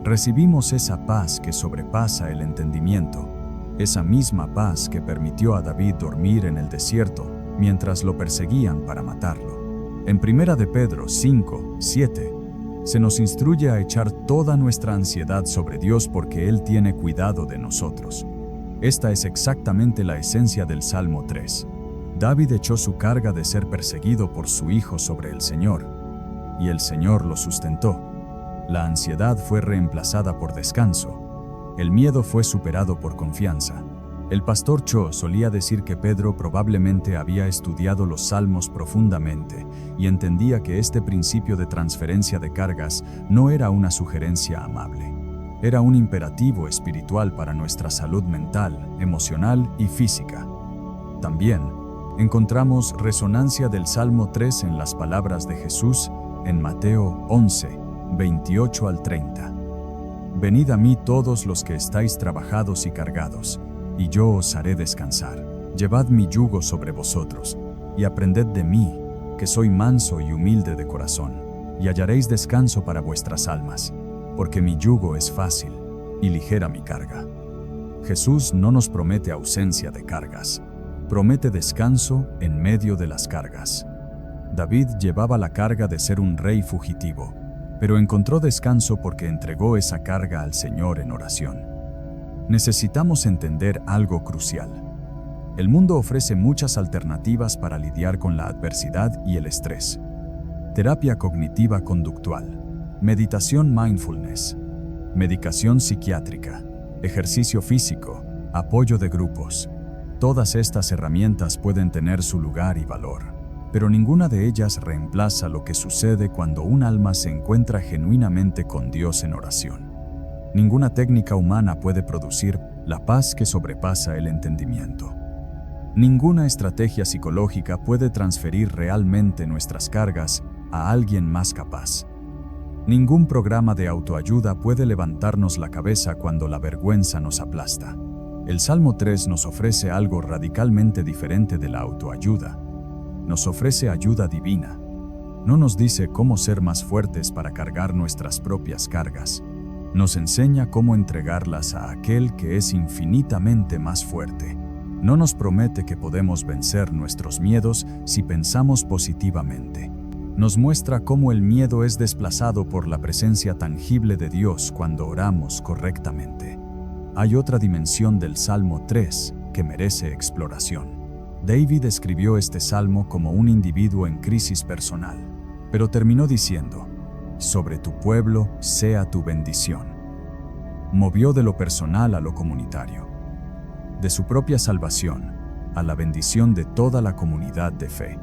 recibimos esa paz que sobrepasa el entendimiento, esa misma paz que permitió a David dormir en el desierto mientras lo perseguían para matarlo. En 1 de Pedro 5, 7, se nos instruye a echar toda nuestra ansiedad sobre Dios porque Él tiene cuidado de nosotros. Esta es exactamente la esencia del Salmo 3. David echó su carga de ser perseguido por su hijo sobre el Señor, y el Señor lo sustentó. La ansiedad fue reemplazada por descanso. El miedo fue superado por confianza. El pastor Cho solía decir que Pedro probablemente había estudiado los salmos profundamente y entendía que este principio de transferencia de cargas no era una sugerencia amable. Era un imperativo espiritual para nuestra salud mental, emocional y física. También encontramos resonancia del Salmo 3 en las palabras de Jesús en Mateo 11, 28 al 30. Venid a mí todos los que estáis trabajados y cargados, y yo os haré descansar. Llevad mi yugo sobre vosotros, y aprended de mí, que soy manso y humilde de corazón, y hallaréis descanso para vuestras almas, porque mi yugo es fácil y ligera mi carga. Jesús no nos promete ausencia de cargas, promete descanso en medio de las cargas. David llevaba la carga de ser un rey fugitivo, pero encontró descanso porque entregó esa carga al Señor en oración. Necesitamos entender algo crucial. El mundo ofrece muchas alternativas para lidiar con la adversidad y el estrés. Terapia cognitiva conductual, meditación mindfulness, medicación psiquiátrica, ejercicio físico, apoyo de grupos. Todas estas herramientas pueden tener su lugar y valor, pero ninguna de ellas reemplaza lo que sucede cuando un alma se encuentra genuinamente con Dios en oración. Ninguna técnica humana puede producir la paz que sobrepasa el entendimiento. Ninguna estrategia psicológica puede transferir realmente nuestras cargas a alguien más capaz. Ningún programa de autoayuda puede levantarnos la cabeza cuando la vergüenza nos aplasta. El Salmo 3 nos ofrece algo radicalmente diferente de la autoayuda. Nos ofrece ayuda divina. No nos dice cómo ser más fuertes para cargar nuestras propias cargas. Nos enseña cómo entregarlas a aquel que es infinitamente más fuerte. No nos promete que podemos vencer nuestros miedos si pensamos positivamente. Nos muestra cómo el miedo es desplazado por la presencia tangible de Dios cuando oramos correctamente. Hay otra dimensión del Salmo 3 que merece exploración. David escribió este salmo como un individuo en crisis personal, pero terminó diciendo: «Sobre tu pueblo sea tu bendición». Movió de lo personal a lo comunitario, de su propia salvación a la bendición de toda la comunidad de fe.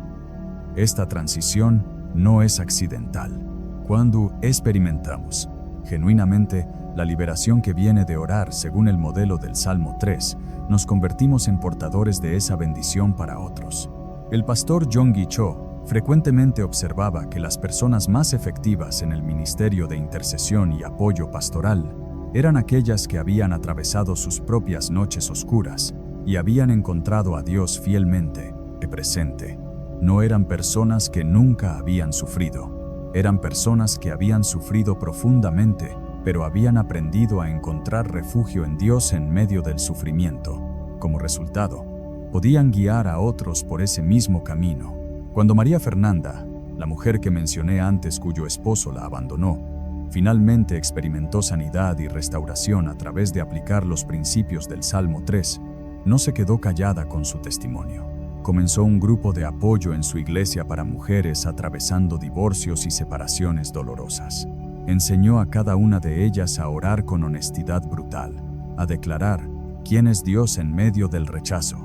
Esta transición no es accidental. Cuando experimentamos genuinamente la liberación que viene de orar según el modelo del Salmo 3, nos convertimos en portadores de esa bendición para otros. El pastor Yonggi Cho frecuentemente observaba que las personas más efectivas en el ministerio de intercesión y apoyo pastoral eran aquellas que habían atravesado sus propias noches oscuras y habían encontrado a Dios fielmente presente. No eran personas que nunca habían sufrido, eran personas que habían sufrido profundamente, pero habían aprendido a encontrar refugio en Dios en medio del sufrimiento. Como resultado, podían guiar a otros por ese mismo camino. Cuando María Fernanda, la mujer que mencioné antes cuyo esposo la abandonó, finalmente experimentó sanidad y restauración a través de aplicar los principios del Salmo 3, no se quedó callada con su testimonio. Comenzó un grupo de apoyo en su iglesia para mujeres atravesando divorcios y separaciones dolorosas. Enseñó a cada una de ellas a orar con honestidad brutal, a declarar quién es Dios en medio del rechazo,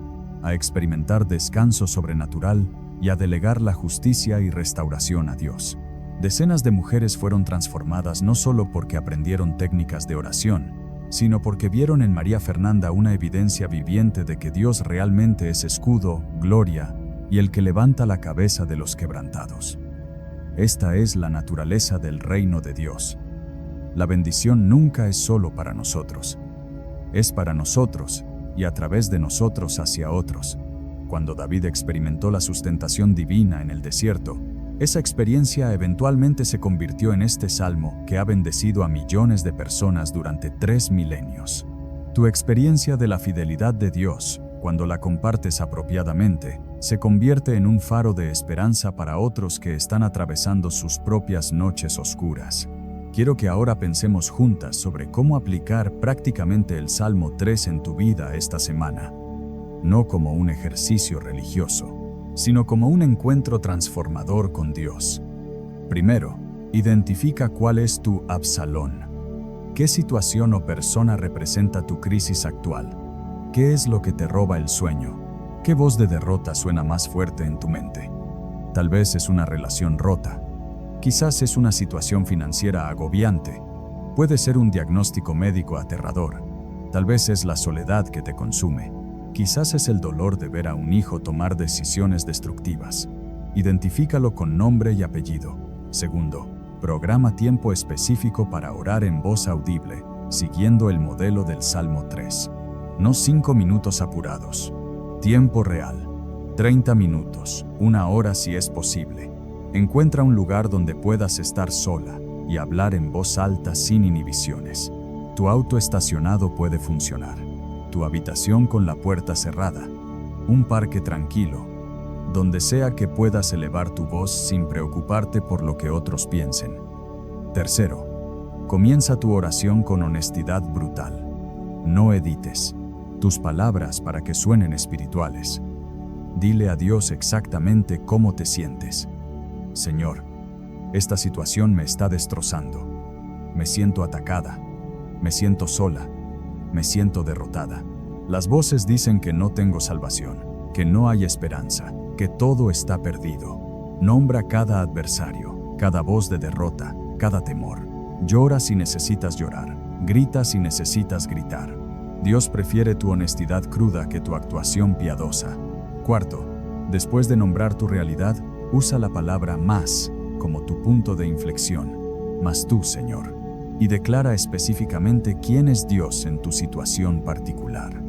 a experimentar descanso sobrenatural y a delegar la justicia y restauración a Dios. Decenas de mujeres fueron transformadas no solo porque aprendieron técnicas de oración, sino porque vieron en María Fernanda una evidencia viviente de que Dios realmente es escudo, gloria y el que levanta la cabeza de los quebrantados. Esta es la naturaleza del reino de Dios. La bendición nunca es solo para nosotros. Es para nosotros y a través de nosotros hacia otros. Cuando David experimentó la sustentación divina en el desierto, esa experiencia eventualmente se convirtió en este salmo que ha bendecido a millones de personas durante 3 milenios. Tu experiencia de la fidelidad de Dios, cuando la compartes apropiadamente, se convierte en un faro de esperanza para otros que están atravesando sus propias noches oscuras. Quiero que ahora pensemos juntas sobre cómo aplicar prácticamente el Salmo 3 en tu vida esta semana. No como un ejercicio religioso, sino como un encuentro transformador con Dios. Primero, identifica cuál es tu Absalón. ¿Qué situación o persona representa tu crisis actual? ¿Qué es lo que te roba el sueño? ¿Qué voz de derrota suena más fuerte en tu mente? Tal vez es una relación rota. Quizás es una situación financiera agobiante. Puede ser un diagnóstico médico aterrador. Tal vez es la soledad que te consume. Quizás es el dolor de ver a un hijo tomar decisiones destructivas. Identifícalo con nombre y apellido. Segundo, programa tiempo específico para orar en voz audible, siguiendo el modelo del Salmo 3. No 5 minutos apurados. Tiempo real. 30 minutos, 1 hora si es posible. Encuentra un lugar donde puedas estar sola y hablar en voz alta sin inhibiciones. Tu auto estacionado puede funcionar. Tu habitación con la puerta cerrada. Un parque tranquilo. Donde sea que puedas elevar tu voz sin preocuparte por lo que otros piensen. Tercero, comienza tu oración con honestidad brutal. No edites tus palabras para que suenen espirituales. Dile a Dios exactamente cómo te sientes. Señor, esta situación me está destrozando. Me siento atacada. Me siento sola. Me siento derrotada. Las voces dicen que no tengo salvación, que no hay esperanza, que todo está perdido. Nombra cada adversario, cada voz de derrota, cada temor. Llora si necesitas llorar. Grita si necesitas gritar. Dios prefiere tu honestidad cruda que tu actuación piadosa. Cuarto, después de nombrar tu realidad, usa la palabra más como tu punto de inflexión. Mas tú, Señor. Y declara específicamente quién es Dios en tu situación particular.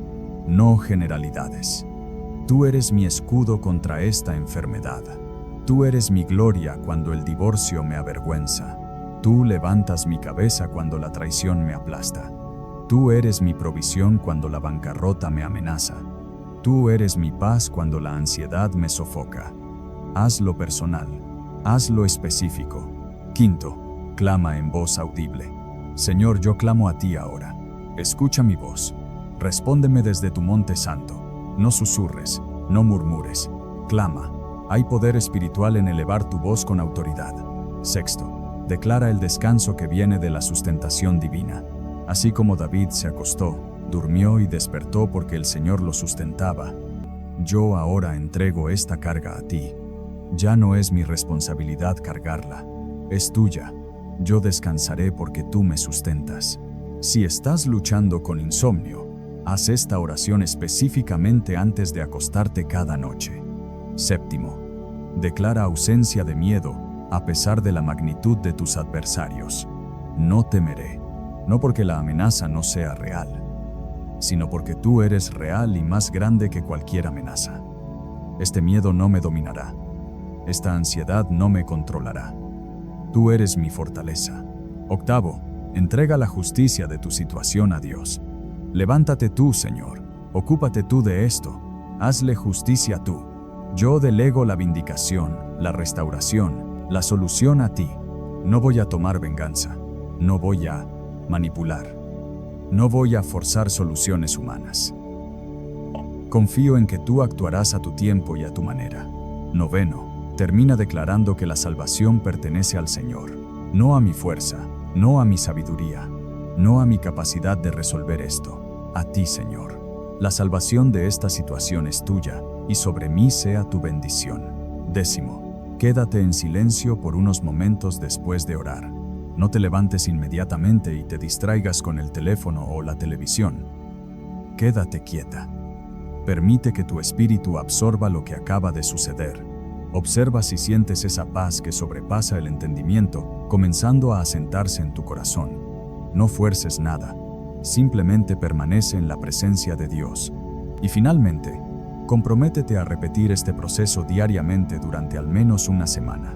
No generalidades. Tú eres mi escudo contra esta enfermedad. Tú eres mi gloria cuando el divorcio me avergüenza. Tú levantas mi cabeza cuando la traición me aplasta. Tú eres mi provisión cuando la bancarrota me amenaza. Tú eres mi paz cuando la ansiedad me sofoca. Hazlo personal. Hazlo específico. Quinto, clama en voz audible. Señor, yo clamo a ti ahora. Escucha mi voz. Respóndeme desde tu monte santo. No susurres, no murmures. Clama. Hay poder espiritual en elevar tu voz con autoridad. Sexto, declara el descanso que viene de la sustentación divina. Así como David se acostó, durmió y despertó porque el Señor lo sustentaba, yo ahora entrego esta carga a ti. Ya no es mi responsabilidad cargarla, es tuya. Yo descansaré porque tú me sustentas. Si estás luchando con insomnio, haz esta oración específicamente antes de acostarte cada noche. Séptimo, declara ausencia de miedo a pesar de la magnitud de tus adversarios. No temeré, no porque la amenaza no sea real, sino porque tú eres real y más grande que cualquier amenaza. Este miedo no me dominará. Esta ansiedad no me controlará. Tú eres mi fortaleza. Octavo, entrega la justicia de tu situación a Dios. Levántate tú, Señor. Ocúpate tú de esto. Hazle justicia tú. Yo delego la vindicación, la restauración, la solución a ti. No voy a tomar venganza. No voy a manipular. No voy a forzar soluciones humanas. Confío en que tú actuarás a tu tiempo y a tu manera. Noveno, termina declarando que la salvación pertenece al Señor, no a mi fuerza, no a mi sabiduría, no a mi capacidad de resolver esto, a ti, Señor. La salvación de esta situación es tuya, y sobre mí sea tu bendición. Décimo, quédate en silencio por unos momentos después de orar. No te levantes inmediatamente y te distraigas con el teléfono o la televisión. Quédate quieta. Permite que tu espíritu absorba lo que acaba de suceder. Observa si sientes esa paz que sobrepasa el entendimiento, comenzando a asentarse en tu corazón. No fuerces nada, simplemente permanece en la presencia de Dios. Y finalmente, comprométete a repetir este proceso diariamente durante al menos una semana.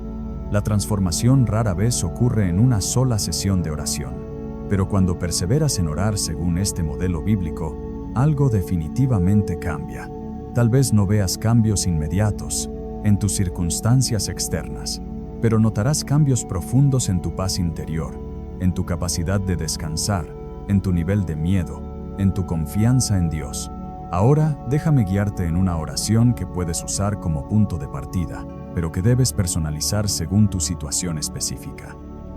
La transformación rara vez ocurre en una sola sesión de oración, pero cuando perseveras en orar según este modelo bíblico, algo definitivamente cambia. Tal vez no veas cambios inmediatos en tus circunstancias externas, pero notarás cambios profundos en tu paz interior, en tu capacidad de descansar, en tu nivel de miedo, en tu confianza en Dios. Ahora, déjame guiarte en una oración que puedes usar como punto de partida, pero que debes personalizar según tu situación específica.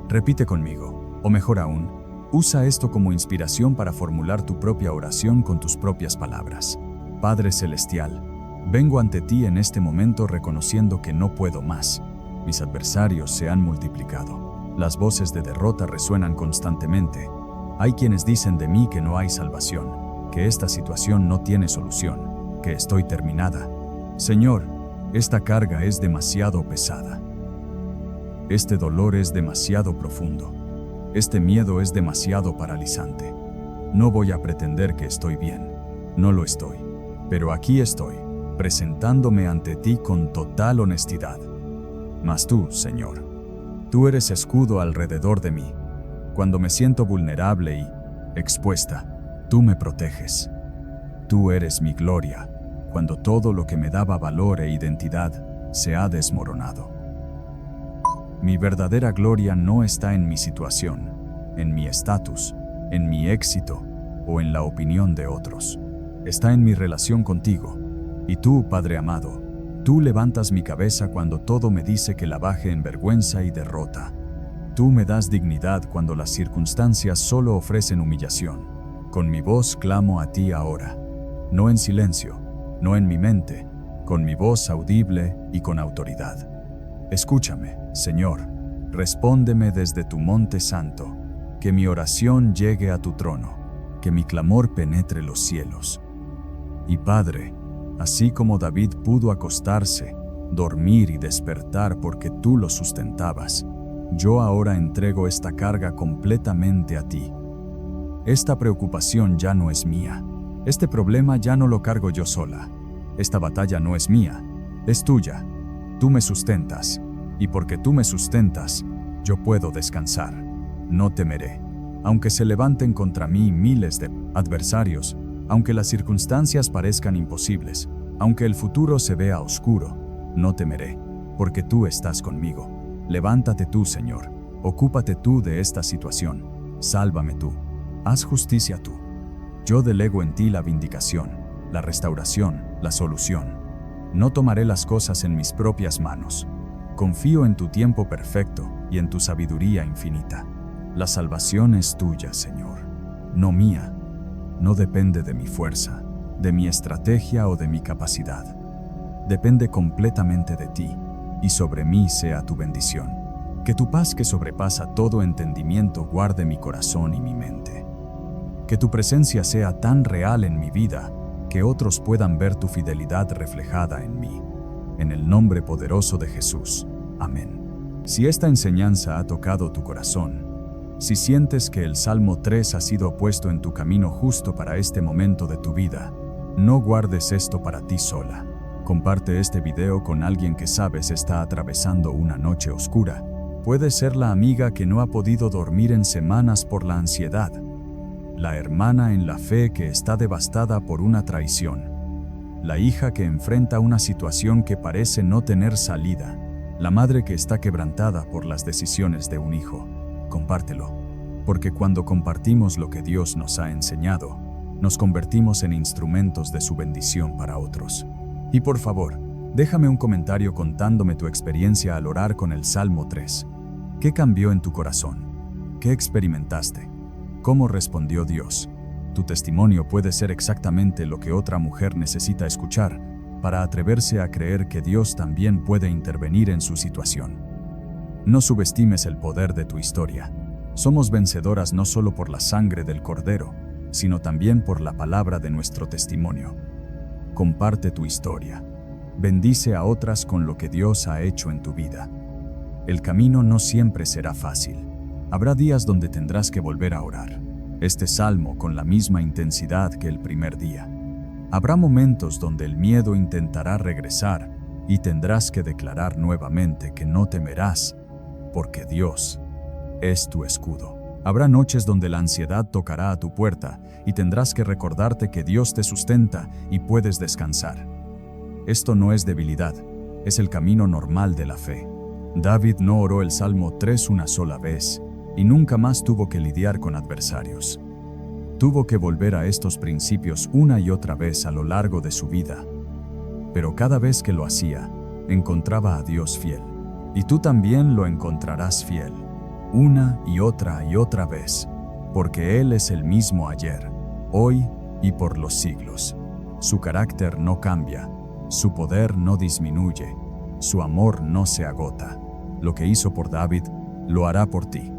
Repite conmigo, o mejor aún, usa esto como inspiración para formular tu propia oración con tus propias palabras. Padre Celestial, vengo ante ti en este momento reconociendo que no puedo más. Mis adversarios se han multiplicado. Las voces de derrota resuenan constantemente. Hay quienes dicen de mí que no hay salvación, que esta situación no tiene solución, que estoy terminada. Señor, esta carga es demasiado pesada. Este dolor es demasiado profundo. Este miedo es demasiado paralizante. No voy a pretender que estoy bien. No lo estoy. Pero aquí estoy, presentándome ante ti con total honestidad. Mas tú, Señor, tú eres escudo alrededor de mí. Cuando me siento vulnerable y expuesta, tú me proteges. Tú eres mi gloria, cuando todo lo que me daba valor e identidad se ha desmoronado. Mi verdadera gloria no está en mi situación, en mi estatus, en mi éxito o en la opinión de otros. Está en mi relación contigo. Y tú, Padre amado, tú levantas mi cabeza cuando todo me dice que la baje en vergüenza y derrota. Tú me das dignidad cuando las circunstancias solo ofrecen humillación. Con mi voz clamo a ti ahora, no en silencio, no en mi mente, con mi voz audible y con autoridad. Escúchame, Señor, respóndeme desde tu monte santo, que mi oración llegue a tu trono, que mi clamor penetre los cielos. Y Padre, así como David pudo acostarse, dormir y despertar porque tú lo sustentabas, yo ahora entrego esta carga completamente a ti. Esta preocupación ya no es mía. Este problema ya no lo cargo yo sola. Esta batalla no es mía, es tuya. Tú me sustentas, y porque tú me sustentas, yo puedo descansar. No temeré. Aunque se levanten contra mí miles de adversarios, aunque las circunstancias parezcan imposibles, aunque el futuro se vea oscuro, no temeré, porque tú estás conmigo. Levántate tú, Señor, ocúpate tú de esta situación, sálvame tú, haz justicia tú. Yo delego en ti la vindicación, la restauración, la solución. No tomaré las cosas en mis propias manos. Confío en tu tiempo perfecto y en tu sabiduría infinita. La salvación es tuya, Señor, no mía. No depende de mi fuerza, de mi estrategia o de mi capacidad. Depende completamente de ti, y sobre mí sea tu bendición. Que tu paz que sobrepasa todo entendimiento guarde mi corazón y mi mente. Que tu presencia sea tan real en mi vida que otros puedan ver tu fidelidad reflejada en mí. En el nombre poderoso de Jesús. Amén. Si esta enseñanza ha tocado tu corazón, si sientes que el Salmo 3 ha sido puesto en tu camino justo para este momento de tu vida, no guardes esto para ti sola. Comparte este video con alguien que sabes está atravesando una noche oscura. Puede ser la amiga que no ha podido dormir en semanas por la ansiedad, la hermana en la fe que está devastada por una traición, la hija que enfrenta una situación que parece no tener salida, la madre que está quebrantada por las decisiones de un hijo. Compártelo, porque cuando compartimos lo que Dios nos ha enseñado, nos convertimos en instrumentos de su bendición para otros. Y por favor, déjame un comentario contándome tu experiencia al orar con el Salmo 3. ¿Qué cambió en tu corazón? ¿Qué experimentaste? ¿Cómo respondió Dios? Tu testimonio puede ser exactamente lo que otra mujer necesita escuchar para atreverse a creer que Dios también puede intervenir en su situación. No subestimes el poder de tu historia. Somos vencedoras no solo por la sangre del Cordero, sino también por la palabra de nuestro testimonio. Comparte tu historia. Bendice a otras con lo que Dios ha hecho en tu vida. El camino no siempre será fácil. Habrá días donde tendrás que volver a orar este salmo con la misma intensidad que el primer día. Habrá momentos donde el miedo intentará regresar y tendrás que declarar nuevamente que no temerás, porque Dios es tu escudo. Habrá noches donde la ansiedad tocará a tu puerta y tendrás que recordarte que Dios te sustenta y puedes descansar. Esto no es debilidad, es el camino normal de la fe. David no oró el Salmo 3 una sola vez y nunca más tuvo que lidiar con adversarios. Tuvo que volver a estos principios una y otra vez a lo largo de su vida. Pero cada vez que lo hacía, encontraba a Dios fiel. Y tú también lo encontrarás fiel, una y otra vez, porque Él es el mismo ayer, hoy y por los siglos. Su carácter no cambia, su poder no disminuye, su amor no se agota. Lo que hizo por David, lo hará por ti.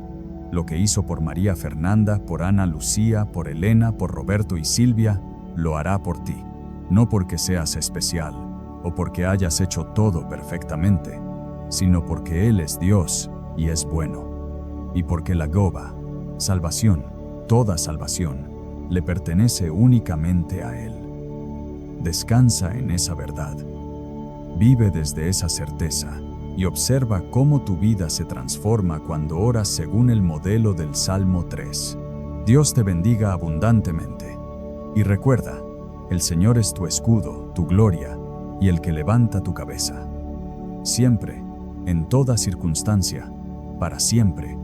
Lo que hizo por María Fernanda, por Ana Lucía, por Elena, por Roberto y Silvia, lo hará por ti. No porque seas especial, o porque hayas hecho todo perfectamente, sino porque Él es Dios y es bueno. Y porque la Goba, salvación, toda salvación, le pertenece únicamente a Él. Descansa en esa verdad. Vive desde esa certeza y observa cómo tu vida se transforma cuando oras según el modelo del Salmo 3. Dios te bendiga abundantemente. Y recuerda, el Señor es tu escudo, tu gloria y el que levanta tu cabeza. Siempre, en toda circunstancia, para siempre.